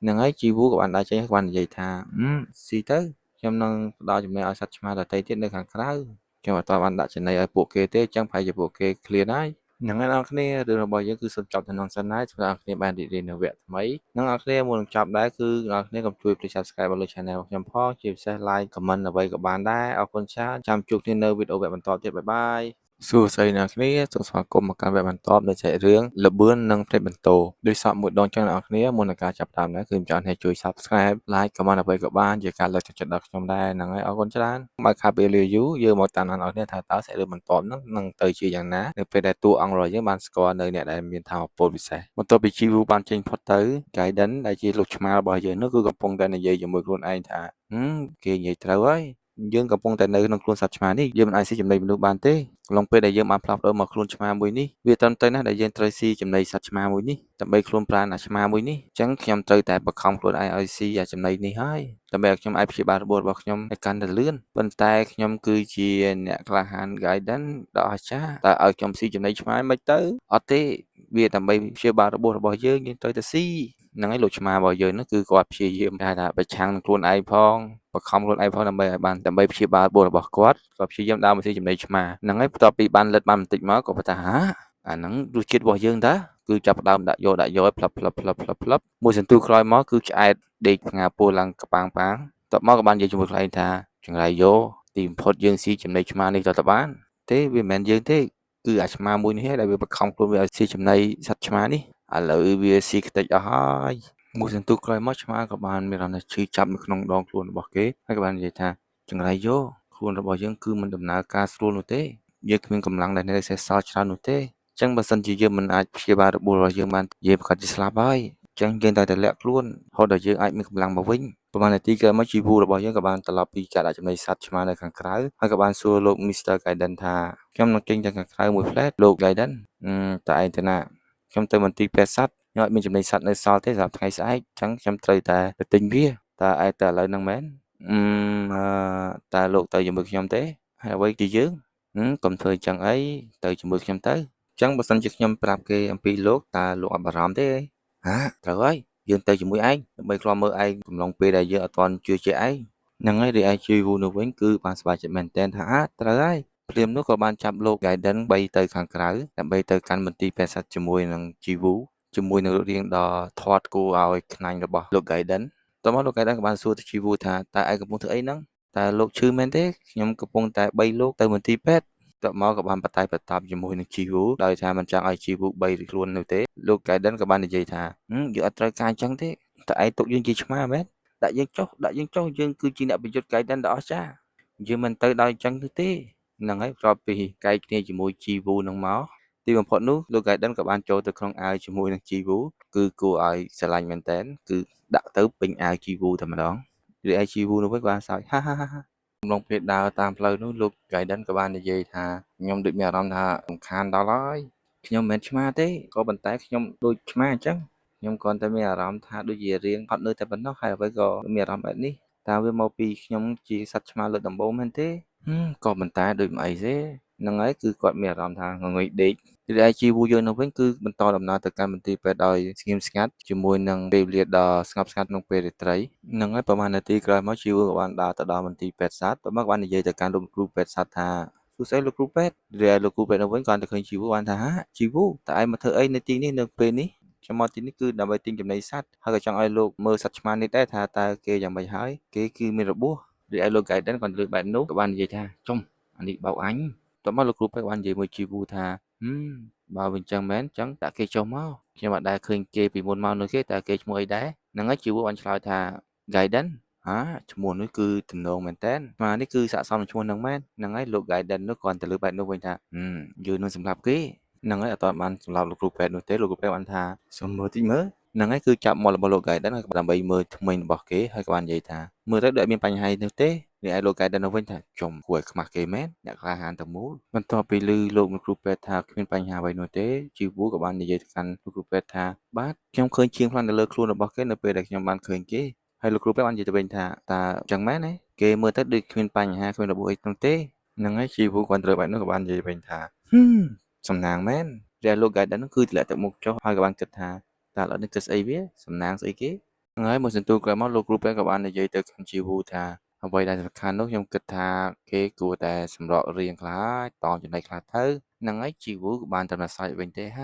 ហ្នឹងហើយជីវូក៏បានដើរចេញក៏បាននិយាយថាស៊ីទៅខ្ញុំនឹងផ្ដល់ចំណីឲ្យសត្វឆ្មាដទៃទៀតនៅខាងក្រៅខ្ញុំអត់បានដាក់ចំណីឲ្យពួកគេទេអញ្ចឹងប្រហែលជាពួកគេឃ្លានហើយហ្នឹងហើយអ្នកនរគ្នារឿងរបស់យើងគឺសូមចប់តែក្នុងសិនហើយសម្រាប់អ្នកគ្នាបានរីករាយនៅវគ្គថ្មីហ្នឹងអ្នកនរគ្នាមុននឹងចប់ដែរគឺអ្នកនរគ្នាកុំជួយ please subscribe លើ channel ខ្ញុំផងជាពិសេស like comment អ្វីក៏បានដែរអរគុណច្រើនចាំជួបគ្នានៅវីដេអូវគ្គបន្តទៀតបាយបាយសួស្តីអ្នកគ្នាសូមស្វាគមន៍មកកាន់វគ្គបន្តនៃចែករឿងលបឿននិងផ្លេចបន្ទោដោយសពមួយដងចឹងអ្នកគ្នាមុននឹងការចាប់ផ្ដើមដែរគឺខ្ញុំចង់ឲ្យជួយ subscribe like comment អ្វីក៏បានជាការលើកទឹកចិត្តដល់ខ្ញុំដែរហ្នឹងហើយអរគុណច្រើនបើខាប់ពេលលាយូរយើងមកតាមអ្នកគ្នាថាតើសាច់រឿងបន្តហ្នឹងនឹងទៅជាយ៉ាងណានៅពេលដែលតួអង្គរបស់យើងបានស្គាល់នៅអ្នកដែលមានថាមពលពិសេសបន្ទាប់ពីជីវូបានចេញផុតទៅ Guidance ដែលជាលោកឆ្មារបស់យើងនោះគឺកំពុងតែនិយាយជាមួយខ្លួនឯងថាគេនិយាយត្រូវហើយយើងកំពុងតែនៅក្នុងខ្លួនសត្វឆ្មានេះយើងមិនអាចស៊ីចំណីមនុស្សបានទេកំឡុងពេលដែលយើងបានផ្លាស់ប្ដូរមកខ្លួនឆ្មាមួយនេះវាត្រឹមត្រូវណាស់ដែលយើងត្រូវស៊ីចំណីសត្វឆ្មាមួយនេះដើម្បីខ្លួនប្រាណអាឆ្មាមួយនេះអញ្ចឹងខ្ញុំត្រូវតែបង្ខំខ្លួនឯងឲ្យស៊ីអាចំណីនេះហើយដើម្បីឲ្យខ្ញុំអាចព្យាបាលរបួសរបស់ខ្ញុំឲ្យកាន់តែលឿនប៉ុន្តែខ្ញុំគឺជាអ្នកក្លាហាន Guidance ដ៏អស្ចារ្យតែឲ្យខ្ញុំស៊ីចំណីឆ្មាមិនទៅអត់ទេវាដើម្បីព្យាបាលរបួសរបស់យើងត្រូវតែស៊ីហ្នឹងហើយលោកឆ្មារបស់យើងហ្នឹងគឺគាត់ព្យាយាមថាប្រឆាំងនឹងខ្លួនឯងផងបង្ខំខ្លួនឯងផងដើម្បីព្យាបាលរបួសរបស់គាត់ព្យាយាមដើរមកស៊ីចំណីឆ្មាហ្នឹងហើយបន្ទាប់ពីបានលិតបានបន្តិចមកក៏ប៉ុន្តែអាហ្នឹងរសជាតិរបស់យើងតើគឺចាប់ផ្ដើមដាក់យកផ្លាប់មួយសន្ទុះក្រោយមកគឺឆ្អែតដេកផ្ងាពោះឡើងកប៉ាងប៉ាងតបមកក៏បាននិយាយជាមួយខ្លួនឯងថាចង្រៃយកទីបំផុតយើងស៊ីចំណីឆ្មានេះទៅបានទេវាមិនមែនយើងទេគឺអាឆ្មាមួយនេះដែលវាបង្ខំខ្លួនវាឲ្យស៊ីចំណីសត្វឆ្មានេះឥឡូវវាស៊ីខ្ទេចអស់ហើយមួយសន្ទុះក្រោយមកឆ្មាក៏បានមានអារម្មណ៍ឈឺចាប់នៅក្នុងដងខ្លួនរបស់គេហើយក៏បាននិយាយថាចង្រៃយកខ្លួនរបស់យើងគឺមិនដំណើរការស្រួលនោះទេយើងគ្មានកម្លាំងដែលនៅសេសសល់ច្រើននោះទេអញ្ចឹងបើសិនជាយើងមិនអាចព្យាបាលរបួសរបស់យើងបានយើងប្រកាសជាស្លាប់ហើយអញ្ចឹងយើងត្រូវតែលាក់ខ្លួនរហូតដល់យើងអាចមានកម្លាំងមកវិញប្រហែលនាទីក្រោយមកជីវូរបស់យើងក៏បានត្រឡប់ពីការដាក់ចំណីសត្វឆ្មានៅខាងក្រៅហើយក៏បានសួរលោក Mr. Guidance ថាខ្ញុំនឹងចេញទៅខាងក្រៅមួយផ្លែតលោក Guidance តើឯងទៅណាខ្ញុំទៅមន្ទីរពេទ្យសត្វខ្ញុំអត់មានចំណីសត្វនៅសល់ទេសម្រាប់ថ្ងៃស្អែកអញ្ចឹងខ្ញុំត្រូវតែទៅទិញវាតើឯងទៅឥឡូវហ្នឹងមែនតើលោកទៅជាមួយខ្ញុំទេហើយអ្វីជាយើងកុំធ្វើអញ្ចឹងអីទៅជាមួយខ្ញុំទៅអញ្ចឹងបើសិនជាខ្ញុំប្រាប់គេអំពីលោកតើលោកអត់បារម្ភទេត្រូវហើយយើងទៅជាមួយឯងដើម្បីឃ្លាំមើលឯងកំឡុងពេលដែលយើងអត់ទាន់ជឿជាក់ឯងហ្នឹងហើយរីឯជីវូនោះវិញគឺបានសប្បាយចិត្តមែនទែនថាត្រូវហើយព្រាហ្មណ៍នោះក៏បានចាប់លោក Guidance បីទៅខាងក្រៅដើម្បីទៅកាន់មន្ទីរពេទ្យសត្វជាមួយនឹងជីវូជាមួយនឹងរូបរាងដ៏ធាត់គួរឲ្យខ្លាញ់របស់លោក Guidance តោះមកលោក Guidance ក៏បានសួរទៅជីវូថាតើឯងកំពុងធ្វើអីហ្នឹងតើលោកឈឺមែនទេខ្ញុំកំពុងតែបីលោកទៅមន្ទីរពេទ្យតបមកក៏បានបតាយបតាប់ជាមួយនឹងជីវូដោយថាមិនចង់ឲ្យជីវូបីខ្លួននោះទេលោក Guidance ក៏បាននិយាយថាយើងអត់ត្រូវការអញ្ចឹងទេតែឯងទុកយើងជាឆ្មាមែន ដាក់យើងចុះយើងគឺជាអ្នកប្រយុទ្ធ Gaiden ដ៏អស្ចារ្យយើងមិនទៅដោយអញ្ចឹងទេហ្នឹងហើយក្រោយពីកែកគ្នាជាមួយ Chiwu នឹងមកទីបំផុតនោះលោក Gaiden ក៏បានចូលទៅក្នុងអាវជាមួយនឹង Chiwu គឺគួរឲ្យស្រឡាញ់មែនតើគឺដាក់ទៅពេញអាវ Chiwu តែម្ដងរីឯ Chiwu នោះវិញក៏បានសើចហាហាហាកំឡុងពេលដើរតាមផ្លូវនោះលោក Gaiden ក៏បាននិយាយថាខ្ញុំដូចមានអារម្មណ៍ថារំខានដល់ហើយខ្ញុំមិនមែនឆ្មាទេក៏ប៉ុន្តែខ្ញុំដូចឆ្មាអញ្ចឹងខ្ញុំគ្រាន់តែមានអារម្មណ៍ថាដូចជារៀងហត់នឿយតែប៉ុណ្ណោះហើយអ្វីក៏មានអារម្មណ៍បែបនេះតើវាមកពីខ្ញុំជាសត្វឆ្មាលើកដំបូងមែនទេក៏ប៉ុន្តែដូចមិនអីទេហ្នឹងហើយគឺគាត់មានអារម្មណ៍ថាងងុយដេករីឯជីវូយើងនោះវិញគឺបន្តដំណើរទៅកាន់មន្ទីរពេទ្យដោយស្ងៀមស្ងាត់ជាមួយនឹងពេលវេលាដ៏ស្ងប់ស្ងាត់ក្នុងពេលរាត្រីហ្នឹងហើយប្រហែលនាទីក្រោយមកជីវូក៏បានដើរទៅដល់មន្ទីរពេទ្យសត្វមកបាននិយាយទៅកាន់លោកគ្រូពេទ្យសត្វថាសួស្តីលោកគ្រូពេទ្យរីឯលោកគ្រូពេទ្យនោះវិញគាត់ទៅឃើញជីវូបានថាហាជីវូតើឯងមកធ្វើអីនៅទីនេះនៅពេលនេះខ្ញុំមកទីនេះគឺដើម្បីទិញចំណីសត្វហើយក៏ចង់ឲ្យលោកមើលសត្វឆ្មានេះដែរថាតើគេយ៉ាងម៉េចហើយគេគឺមានរបួសរីឯលោក Gaiden គាត់លើកបែបនោះក៏បាននិយាយថាចុំអានេះបោកអញតោះមកលោកគ្រូពេទ្យបាននិយាយមួយជីវូថាបើវិញចឹងមែនចឹងដាក់គេចុះមកខ្ញុំអត់ដែលឃើញគេពីមុនមកនោះទេតើគេឈ្មោះអីដែរហ្នឹងហើយជីវូបានឆ្លើយថា Gaiden ឈ្មោះនេះគឺទំនងមែនតើស្មានេះគឺស័ក្តិសមនឹងឈ្មោះហ្នឹងមែនហ្នឹងហើយលោក Gaiden នោះគាត់ទៅលើបែបនោះវិញថាយើងនឹងសម្រាប់គេហ្នឹងហើយអត់ទាន់បានសម្រាប់លោកគ្រូពេទ្យនោះទេលោកគ្រូពេទ្យបានថាសុំមើលតិចមើលហ្នឹងហើយគឺចាប់មករបស់លោក Gaiden ហើយដើម្បីមើលធ្មេញរបស់គេហើយក៏បាននិយាយថាមើលទៅដូចមានបញ្ហានោះទេរីឯលោក Gaiden នោះវិញថាចុំគួរឲ្យខ្មាស់គេមែនអ្នកក្លាហានទាំងមូលបន្ទាប់ពីឮលោកគ្រូពេទ្យថាគ្មានបញ្ហាអ្វីនោះទេជីវូក៏បាននិយាយទៅកាន់លោកគ្រូពេទ្យថាបាទខ្ញុំឃើញជាងផ្លាន់នៅលើខ្លួនរបស់គេនៅពេលដែលខ្ញុំបានឃើញគេហើយលោកគ្រូពេទ្យបាននិយាយទៅវិញថាតើចឹងមែនទេគេមើលទៅដូចគ្មានបញ្ហាគ្មានរបួសអីនោះទេហ្នឹងហើយជីវូគាត់ត្រូវបែបនោះក៏បាននិយាយវិញថាសំណាងមែនតែលោក Gaiden នោះគឺទម្លាក់ទឹកមុខចុះហើយក៏បានគិតថាតើឥឡូវនេះគិតស្អីវាសំណាងស្អីគេហ្នឹងហើយមួយសន្ទុះក្រោយមកលោកគ្រូពេទ្យក៏បាននិយាយទៅកាន់ជីវូថាអ្វីដែលសំខាន់នោះខ្ញុំគិតថាគេគួរតែសម្រក់រៀងខ្លះតោងចំណៃខ្លះទៅហ្នឹងហើយជីវូក៏បានត្រឡប់សើចវិញទេហ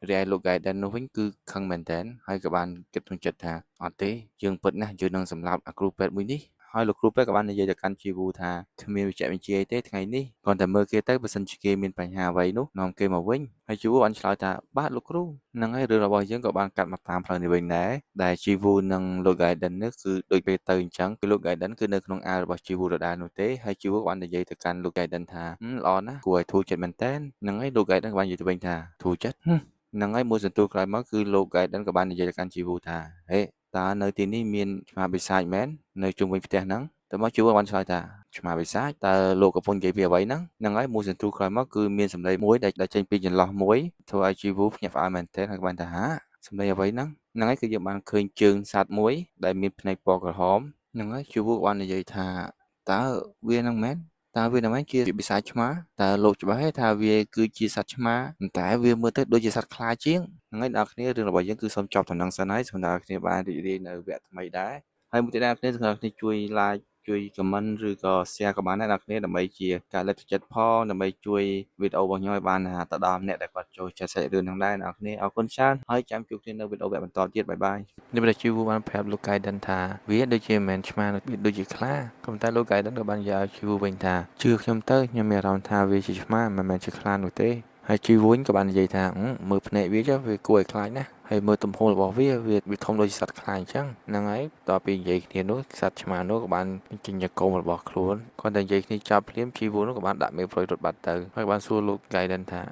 ារីឯលោក Gaiden នោះវិញគឺខឹងមែនតើហើយក៏បានគិតក្នុងចិត្តថាអត់ទេយើងពិតណាស់យើងនឹងសម្លាប់អាគ្រូពេទ្យមួយនេះហើយលោកគ្រូពេទ្យក៏បាននិយាយទៅកាន់ជីវូថាគ្មានវិជ្ជបញ្ជាអីទេថ្ងៃនេះគ្រាន់តែមើលគេទៅបើសិនជាគេមានបញ្ហាអ្វីនោះនាំគេមកវិញហើយជីវូបានឆ្លើយថាបាទលោកគ្រូហ្នឹងហើយរឿងរបស់យើងក៏បានកាត់មកតាមផ្លូវនេះវិញដែរដែលជីវូនិងលោក Gaiden នេះគឺដូចពេលទៅអញ្ចឹងគឺលោក Gaiden គឺនៅក្នុងអាវរបស់ជីវូដដែលនោះទេហើយជីវូបាននិយាយទៅកាន់លោក Gaiden ថាល្អណាស់គួរឲ្យធូរចិត្តមែនតើហ្នឹងហើយលោក Gaiden ក៏បាននិយាយទៅវិញថាធូរចិត្តហ្នឹងហើយមួយសន្ទុះក្រោយមកគឺលោក Gaiden ក៏បាននិយាយទៅកាន់ជីវូថាហេតើនៅទីនេះមានឆ្មាបិសាចមែននៅជុំវិញផ្ទះហ្នឹងតែមកជីវូបានឆ្លើយថាឆ្មាបិសាចតើលោកកំពុងនិយាយពីអ្វីហ្នឹងហើយមួយសន្ទុះក្រោយមកគឺមានសម្លេងមួយដែលចេញពីចន្លោះមួយធ្វើឲ្យជីវូភ្ញាក់ផ្អើលមែនទែនហើយបានថាសម្លេងអ្វីហ្នឹងហើយគឺយើងបានឃើញជើងសត្វមួយដែលមានភ្នែកពណ៌ក្រហមហ្នឹងហើយជីវូបាននិយាយថាតើវានឹងមែនតើវានឹងមែនជាបិសាចឆ្មាតើលោកច្បាស់ទេថាវាគឺជាសត្វឆ្មាតែវាមើលទៅដូចជាសត្វខ្លាជាងហ្នឹងហើយអ្នកគ្នារឿងរបស់យើងគឺសូមចប់ដំណឹងសិនហើយសូមអ្នកគ្នាបានរីករាយនៅវគ្គថ្មីដែរហើយមួយទៀតអ្នកគ្នាជួយ like ជួយ comment ឬក៏ share ក៏បានដែរអ្នកគ្នាដើម្បីជាការលើកទឹកចិត្តផងដើម្បីជួយវីដេអូរបស់ខ្ញុំឲ្យបានទៅដល់អ្នកដែលគាត់ចូលចិត្តសាច់រឿងហ្នឹងដែរអ្នកគ្នាអរគុណច្រើនហើយចាំជួបគ្នានៅវីដេអូវគ្គបន្តទៀតបាយបាយនេះបើជីវបានប្រាប់លោក Gaiden ថាវាដូចជាមិនមែនឆ្មាដូចជាខ្លាក៏ប៉ុន្តែលោក Gaiden ក៏បាននិយាយឲ្យជីវវិញថាជឿខ្ញុំទៅខ្ញុំមានអារម្មណ៍ថាវាជាឆ្មាមិនមែនជាខ្លានោះទេហើយជីវវិញក៏បាននិយាយថាមើលភ្នែកវាចុះវាគួរឲ្យខ្លាចណាស់ហើយមើលទំហំរបស់វាធំដូចសត្វខ្លាអញ្ចឹងហ្នឹងហើយតទៅពីនិយាយគ្នានោះសត្វឆ្មានោះក៏បានចេញយកកូនរបស់ខ្លួនគាត់តែនិយាយគ្នាចប់ភ្លាមជីវនោះក៏បានដាក់មេប្រុយរត់បាត់ទៅហើយបានសួរលោក Gaiden ថា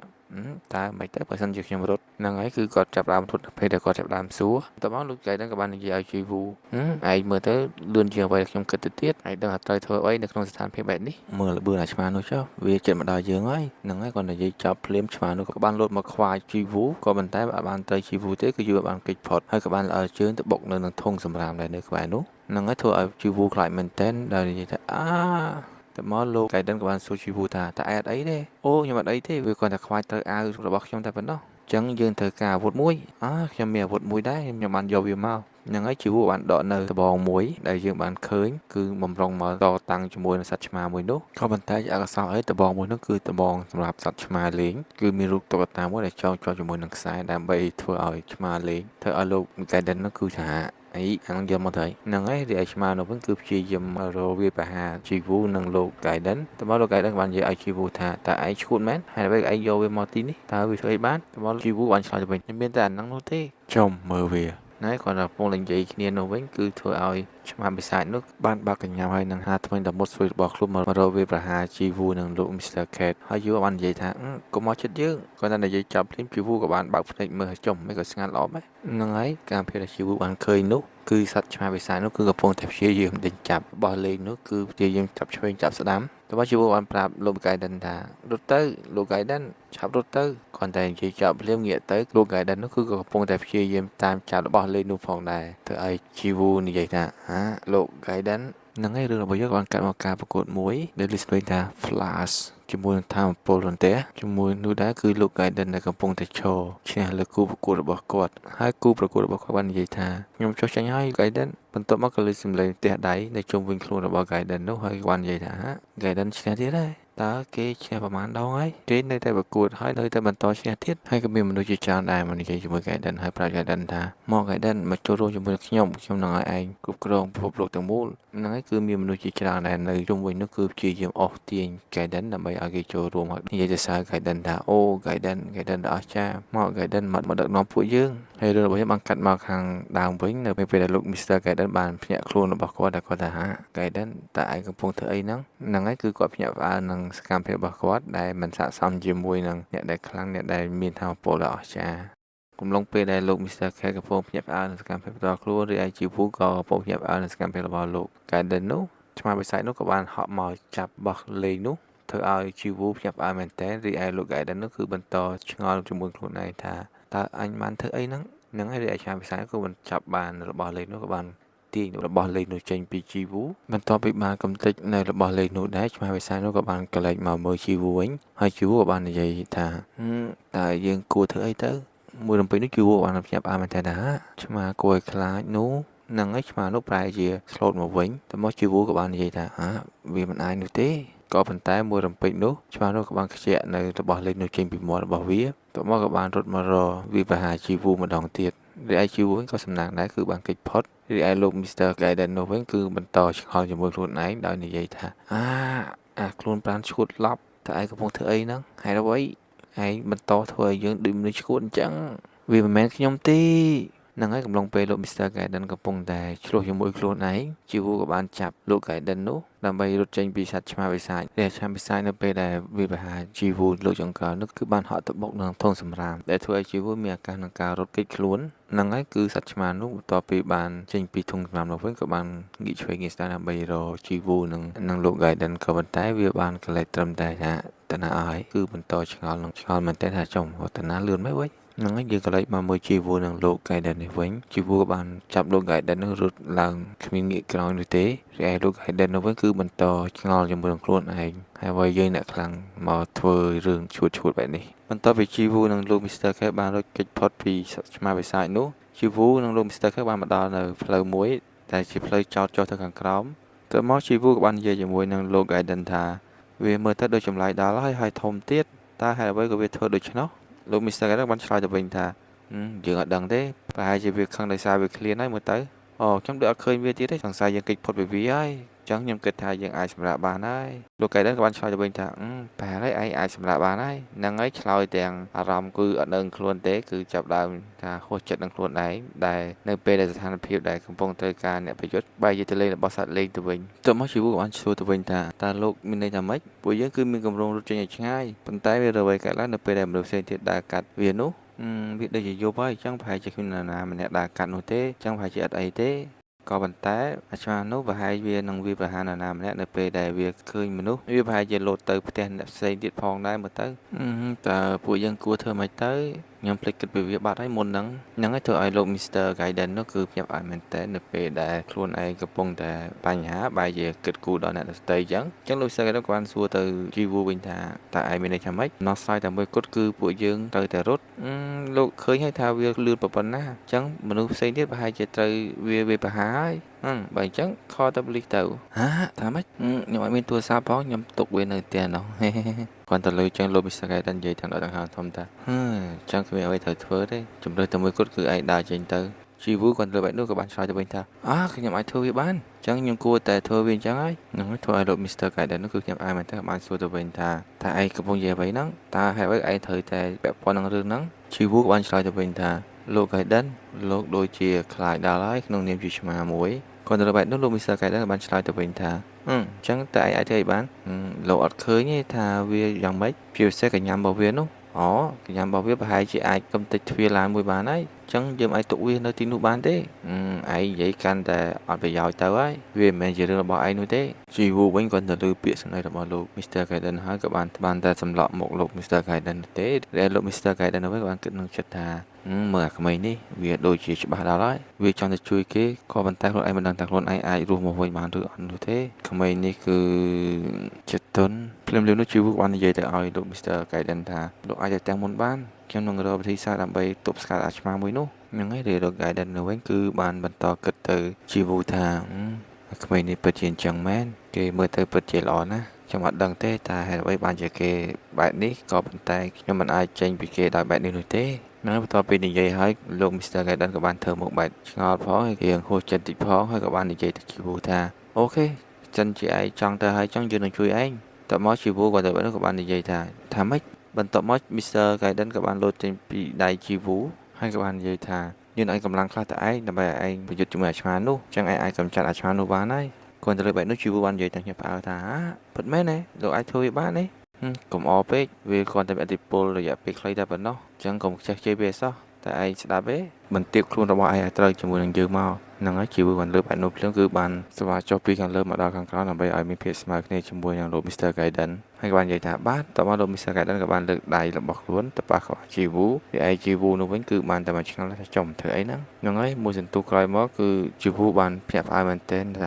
តើមិនទៅបើសិនជាខ្ញុំរត់ហ្នឹងហើយគឺគាត់ចាប់ដើមរត់ពេលដែលគាត់ចាប់ដើមសួរតមកលោក Gaiden ក៏បាននិយាយឲ្យជីវឯងមើលទៅលឿនជាងអ្វីដែលខ្ញុំគិតទៅទៀតហើយដឹងថាត្រូវធ្វើអីនៅក្នុងស្ថានភាពបែបនេះមើលលបឿនអាឆ្មានោះចុះវាចិត្តមកដល់យើងហើយហ្នឹងហើយគាត់និយាយចប់ភ្លាមឆ្មានោះក៏បានលោតមកខ្វាយជីវក៏ប៉ុន្តែបានទៅជីវទេគឺយូរបានគេចផុតហើយក៏បានល្អជើងទៅបុកនៅនឹងធុងសម្រាមដែលនៅក្បែរនោះហ្នឹងហើយធ្វើឲ្យជីវខ្លាចមែនតែនដែលនិយាយថាតែមកលោក Gaiden ក៏បានសួរជីវថាតើឯអត់អីទេអូខ្ញុំអត់អីទេវាគាត់តែខ្វាយទៅអាវរបស់ខ្ញុំតែប៉ុណ្ណោះអញ្ចឹងយើងត្រូវការអាវុធមួយខ្ញុំមានអាវុធមួយដែរខ្ញុំបានយកវាមកហ្នឹងហើយជីវបានដកនៅដបងមួយដែលយើងបានឃើញគឺបំរុងមកតតាំងជាមួយនឹងសត្វឆ្មាមួយនោះក៏ប៉ុន្តែអកសោអីដបងមួយនោះគឺដបងសម្រាប់សត្វឆ្មាលេងគឺមានរូបតុក្កតាមួយដែលចងជាប់ជាមួយនឹងខ្សែដើម្បីធ្វើឲ្យឆ្មាលេងធ្វើឲ្យលោក Gaiden នោះគឺថាអានឹងយកមកទៅហ្នឹងហើយរីឯឆ្មានោះវិញគឺព្យាយាមរកវាប្រហារជីវនិងលោក Gaiden តែមកលោក Gaiden បាននិយាយឲ្យជីវថាតើឯងឈួតមែនហើយបើឯងយកវាមកទីនេះតើវាធ្វើអីបានតែមកជីវបានឆ្លើយទៅវិញមានតែអាហ្នឹងនោះទេចំមើលវាណែគាត់ថាពងលេងនិយាយគ្នានោះវិញគឺធ្វើឲ្យ ឆ្មាបិសាចនោះបានបើកកញ្ញាហើយនឹងហាថ្មីដ៏មុតស្រួយរបស់ខ្លួនមករកវាប្រហារជីវូនិងលោក Mr. Cat ហើយយូបាននិយាយថាកុំមកចិត្តយើងគាត់តែនិយាយចាប់ភ្លាមជីវូក៏បានបើកភ្នែកមើលឲ្យចុះមិនក៏ស្ងាត់ល្អម៉េចហ្នឹងហើយការភាពដែលជីវូបានឃើញនោះគឺសត្វឆ្មាបិសាចនោះគឺកំពុងតែព្យាយាមដេញចាប់របស់លេងនោះគឺព្យាយាមចាប់ឆ្វេងចាប់ស្ដាំតែបើជីវូបានប្រាប់លោក Gaiden ថារត់ទៅលោក Gaiden ឆាប់រត់ទៅគាត់តែនិយាយចាប់ភ្លាមងាកទៅលោក Gaiden នោះគឺកំពុងតែព្យាយាមតាមចាប់របស់លេងនោះផងដែរទៅឲ្យជីវូនិយាយថាលោក Gaiden ហ្នឹងហើយរឿងរបស់យើងបានកាត់មកការប្រកួតមួយដែលលេសពេញថា Flash ជាមួយនឹងថាមពលរន្ទះជាមួយនោះដែរគឺលោក Gaiden ដែលកំពុងតែឈរឈ្នះលើគូប្រកួតរបស់គាត់ហើយគូប្រកួតរបស់គាត់បាននិយាយថាខ្ញុំចុះចាញ់ហើយ Gaiden បន្ទាប់មកក៏លេចសម្លេងផ្ទះដៃនៅជុំវិញខ្លួនរបស់ Gaiden នោះហើយបាននិយាយថា Gaiden ឈ្នះទៀតហើយតើគេឈ្នះប្រហែលដងហើយគេនៅតែប្រកួតហើយនៅតែបន្តឈ្នះទៀតហើយក៏មានមនុស្សជាច្រើនដែរមកនិយាយជាមួយ Gaiden ហើយប្រាប់ Gaiden ថាមក Gaiden មកចូលរួមជាមួយខ្ញុំនឹងឲ្យឯងគ្រប់គ្រងពិភពលោកទាំងមូលហ្នឹងហើយគឺមានមនុស្សជាច្រើនដែរនៅជុំវិញនោះគឺព្យាយាមអស់ទាញ Gaiden ដើម្បីឲ្យគេចូលរួមហើយនិយាយទៅសើ Gaiden ថាអូ Gaiden ដ៏អស្ចារ្យមក Gaiden មកដឹកនាំពួកយើងហើយរឿងរបស់យើងបានកាត់មកខាងដើមវិញនៅពេលដែលលោក Mr. Gaiden បានភ្ញាក់ខ្លួនរបស់គាត់ដែលគាត់ថាGaiden តើឯងកំពុងធ្វើអីហ្នឹងហើយគឺគាត់ភ្ញាក់ផ្អើលនឹងសកម្មភាពរបស់គាត់ដែលមិនស័ក្តិសមជាមួយនឹងអ្នកដែលខ្លាំងអ្នកដែលមានថាមពលដ៏អស្ចារ្យកំឡុងពេលដែលលោក Mr. Cat កំពុងភ្ញាក់ផ្អើលនឹងសកម្មភាពរបស់ខ្លួនរីឯជីវូក៏កំពុងភ្ញាក់ផ្អើលនឹងសកម្មភាពរបស់លោក Gaiden នោះឆ្មាបិសាចនោះក៏បានហក់មកចាប់បោះលេងនោះធ្វើឲ្យជីវូភ្ញាក់ផ្អើលមែនទែនរីឯលោក Gaiden នោះគឺបន្តឆ្ងល់ជាមួយខ្លួនឯងថាតើអញបានធ្វើអីហ្នឹងហើយរីឯឆ្មាបិសាចក៏បានចាប់បានរបស់លេងនោះក៏បានទាញរបស់លេងនោះចេញពីជីវូបន្ទាប់ពីបានកំទេចនៅរបស់លេងនោះដែរឆ្មាបិសាចនោះក៏បានកលែងមកមើលជីវូវិញហើយជីវូក៏បាននិយាយថាតើយើងគួរធ្វើអីទៅមួយរំពេចនេះជីវូបានភ្ញាក់ផ្អើលមែនទែនថាឆ្មាគួរឲ្យខ្លាចនោះហ្នឹងហើយឆ្មានោះប្រែជាស្លូតមកវិញតែមកជីវូក៏បាននិយាយថាវាមិនអាចនោះទេក៏ប៉ុន្តែមួយរំពេចនោះឆ្មានោះក៏បានខ្ជាក់នៅរបស់លេងនោះចេញពីមាត់របស់វាតមកក៏បានរត់មករកវាប្រហារជីវូម្ដងទៀតរីឯជីវូវិញក៏សំណាងដែរគឺបានគេចផុតរីឯលោក Mr. Gaiden នោះវិញគឺបន្តឆ្ងល់ជាមួយខ្លួនឯងដោយនិយាយថាខ្លួនប្រានឈួតឡប់តើឯងកំពុងធ្វើអីហ្នឹងហេតុអ្វីឯងបន្តធ្វើឲ្យយើងដូចមនុស្សឈួតអញ្ចឹងវាមិនមែនខ្ញុំទេហ្នឹងហើយកំឡុងពេលលោក Mr. Gaiden កំពុងតែឆ្លោះជាមួយខ្លួនឯងជីវូក៏បានចាប់លោក Gaiden នោះដើម្បីរត់ចេញពីសត្វឆ្មាបិសាចដែលឆ្មាបិសាចនៅពេលដែលវាប្រហារជីវូលោកចង្កោនោះគឺបានហក់ទៅបុកនឹងធុងសម្រាមដែលធ្វើឲ្យជីវូមានឱកាសក្នុងការរត់គេចខ្លួនហ្នឹងហើយគឺសត្វឆ្មានោះបន្ទាប់ពីបានចេញពីធុងសម្រាមនោះវិញក៏បានងាកឆ្វេងងាកស្ដាំដើម្បីរកជីវូនិងលោក Gaiden ក៏ប៉ុន្តែវាបានកលែកត្រឹមតែថាតាណាឲ្យគឺបន្តឆ្ងល់មែនតើថាចុំតាណាលឿនមិនវិញហ្នឹងហើយយើងក៏លេចមកមើលជីវូនិងលោក Gaiden នេះវិញជីវូក៏បានចាប់លោក Gaiden នោះរត់ឡើងគ្មានងាកក្រោយនោះទេរីឯលោក Gaiden នោះវិញគឺបន្តឆ្ងល់ជាមួយនឹងខ្លួនឯងហើយបើយើងអ្នកខ្លាំងមកធ្វើរឿងឈួតបែបនេះបន្ទាប់ពីជីវូនិងលោក Mr. Cat បានរត់គេចផុតពីឆ្មាបិសាចនោះជីវូនិងលោក Mr. Cat បានមកដល់នៅផ្លូវមួយដែលជាផ្លូវចោតចុះទៅខាងក្រោមទៅមកជីវូក៏បាននិយាយជាមួយនឹងលោក Gaiden ថាវាមើលទៅដូចចម្លែកដល់ហើយធំទៀតតើហេតុអ្វីក៏វាធ្វើដូច្នោះលោក Mr. Cat បានឆ្លើយទៅវិញថាយើងអត់ដឹងទេប្រហែលជាវាខឹងដោយសារវាឃ្លានហើយមើលទៅខ្ញុំដូចអត់ឃើញវាទៀតទេសង្ស័យយើងគេចផុតពីវាហើយចឹងខ្ញុំគិតថាយើងអាចសម្រាកបានហើយលោក Gaiden ក៏បានឆ្លើយទៅវិញថាប្រហែលហើយឯងអាចសម្រាកបានហើយហ្នឹងហើយឆ្លើយទាំងអារម្មណ៍គឺអត់ដឹងខ្លួនទេគឺចាប់ដើមថាហួសចិត្តនឹងខ្លួនឯងដែលនៅពេលដែលស្ថានភាពដែលកំពុងត្រូវការអ្នកប្រយុទ្ធបែរជាទៅលេងរបស់សត្វលេងទៅវិញទៅមកជីវូក៏បានសួរទៅវិញថាតើលោកមានន័យថាម៉េចពួកយើងគឺមានកម្រងរត់ចេញឲ្យឆ្ងាយប៉ុន្តែវារវល់កើតឡើងនៅពេលដែលមនុស្សផ្សេងទៀតដើរកាត់វានោះវាដូចជាយប់ហើយអញ្ចឹងប្រហែលជាគ្មាននរណាម្នាក់ដើរកាត់នោះទេអញ្ចឹងប្រហែលជាអត់អីទេក៏ប៉ុន្តែអាឆ្មានោះប្រហែលវានឹងវាប្រហារនរណាម្នាក់នៅពេលដែលវាឃើញមនុស្សវាប្រហែលជាលោតទៅផ្ទះអ្នកផ្សេងទៀតផងដែរមើលទៅតើពួកយើងគួរធ្វើម៉េចទៅខ្ញុំភ្លេចគិតពីវាបាត់ហើយមុនហ្នឹងហើយធ្វើឲ្យលោក Mr. Gaiden នោះគឺភ្ញាក់ផ្អើលមែនតើនៅពេលដែលខ្លួនឯងកំពុងតែបញ្ហាបែរជាគិតគូរដល់អ្នកដទៃអញ្ចឹងលោក Mr. Gaiden ក៏បានសួរទៅជីវូវិញថាតើឯងមានន័យថាម៉េចណោះស្រាយតែមួយគត់គឺពួកយើងត្រូវតែរត់លោកឃើញហើយថាវាលឿនប៉ុណ្ណាអញ្ចឹងមនុស្សផ្សេងទៀតប្រហែលជាត្រូវវាប្រហារហើយបើអញ្ចឹងខលទៅប៉ូលីសទៅថាម៉េចខ្ញុំអត់មានទូរស័ព្ទផងខ្ញុំទុកវានៅផ្ទះនោះគាត់ទៅលើចឹងលោក Mr. Gaiden និយាយទាំងដល់ទាំងហៅធំតាចឹងគ្មានអ្វីត្រូវធ្វើទេជំរឿនតែមួយគត់គឺឯងដើរចេញទៅជីវូគាត់លើបែបនោះក៏បានឆ្លើយទៅវិញថាខ្ញុំអាចធ្វើវាបានចឹងខ្ញុំគួរតែធ្វើវាអញ្ចឹងហើយហ្នឹងហើយធ្វើឲ្យលោក Mr. Gaiden នោះគឺខ្ញុំអាយមែនតើបានសួរទៅវិញថាតើឯងកំពុងនិយាយអ្វីហ្នឹងតើហេតុអ្វីឯងត្រូវតែពាក់ព័ន្ធនឹងរឿងហ្នឹងជីវូក៏បានឆ្លើយទៅវិញថាលោក Gaiden លោកដូចជាខ្លាចដល់ហើយក្នុងនាមជាឆ្មាមួយ Còn từ bạn lúc Mr. Cái đó là bạnឆ្លើយទៅវិញថាអញ្ចឹងតើឯងអាចធ្វើអីបានលោកអត់ឃើញទេថាវាយ៉ាងម៉េចជាពិសេសកញ្ញារបស់វានោះអូកញ្ញារបស់វាប្រហែលជាអាចកំទេចទ្វារឡានមួយបានហើយអញ្ចឹងយើងអាចទុកវានៅទីនោះបានទេឯងនិយាយកាន់តែអត់ប្រយោជន៍ទៅហើយវាមិនមែនជារឿងរបស់ឯងនោះទេជីវូវិញគាត់ទៅលើពាក្យសម្ដីរបស់លោក Mr. Gaiden ហើយក៏បានតែសម្លក់មុខលោក Mr. Gaiden ទេតែលោក Mr. Gaiden នោះវិញក៏បានគិតក្នុងចិត្តថាមើលអាក្មេងនេះវាដូចជាច្បាស់ដល់ហើយវាចង់ទៅជួយគេក៏ប៉ុន្តែខ្លួនឯងមិនដឹងថាខ្លួនឯងអាចរស់មកវិញបានឬអត់នោះទេក្មេងនេះគឺចិត្តទន់ភ្លាមៗនោះជីវូបាននិយាយទៅឲ្យលោក Mr. Gaiden ថាលោកអាចទៅទាំងមុនបានខ្ញុំនឹងរកវិធីសាស្ត្រដើម្បីទប់ស្កាត់អាឆ្មាមួយនោះហ្នឹងហើយលោក Gaiden នៅវិញគឺបានបន្តគិតទៅជីវូថាក្មេងនេះពិតជាអញ្ចឹងមែនគេមើលទៅពិតជាល្អណាស់ខ្ញុំអត់ដឹងទេថាហេតុអ្វីបានជាគេបែបនេះក៏ប៉ុន្តែខ្ញុំមិនអាចចេញពីគេដោយបែបនេះនោះទេនៅបន្ទាប់ពីនិយាយហើយលោក Mr. Gaiden ក៏បានធ្វើមុខបែបឆ្ងល់ផងហើយរៀងហួសចិត្តតិចផងហើយក៏បាននិយាយទៅជីវូថាអូខេចិនជាឯងចង់ទៅហើយចង់យើងនឹងជួយឯងតើមកជីវូក៏ទៅបែបនោះក៏បាននិយាយថាម៉េចបន្ទាប់មក Mr. Gaiden ក៏បានលោតចេញពីដៃជីវូហើយក៏បាននិយាយថាយើងឲ្យកម្លាំងខ្លះទៅឯងដើម្បីឲ្យឯងប្រយុទ្ធជាមួយអាឆ្មានោះចឹងឯងអាចកម្ចាត់អាឆ្មានោះបានហើយគាត់ទៅលើបែបនោះជីវូបាននិយាយតែខ្ញុំផ្អើលថាពិតមែនទេលោកអាចធ្វើវាបានទេកុំអរពេកវាគ្រាន់តែមានឥទ្ធិពលរយៈពេលខ្លីតែប៉ុណ្ណោះអញ្ចឹងកុំខ្ជះខ្ជាយវាសោះតែឯងស្ដាប់ទេបន្ទាបខ្លួនរបស់ឯងឲ្យត្រូវជាមួយនឹងយើងមកហ្នឹងហើយជីវបានលើបឯនោះភ្លាមគឺបានស្វាចុះពីខាងលើមកដល់ខាងក្រោមដើម្បីឲ្យមានភាពស្មើគ្នាជាមួយនឹងលោក Mr. Gaiden ហើយក៏បាននិយាយថាបាទតោះមកលោក Mr. Gaiden ក៏បានលើកដៃរបស់ខ្លួនទៅប៉ះក្បាលជីវូវាឯជីវូនោះវិញគឺបានតែមកឆ្ងល់ថាចំធ្វើអីហ្នឹងហើយមួយសន្ទុះក្រោយមកគឺជីវូបានភ្ញាក់ផ្អើលមែនទែនថា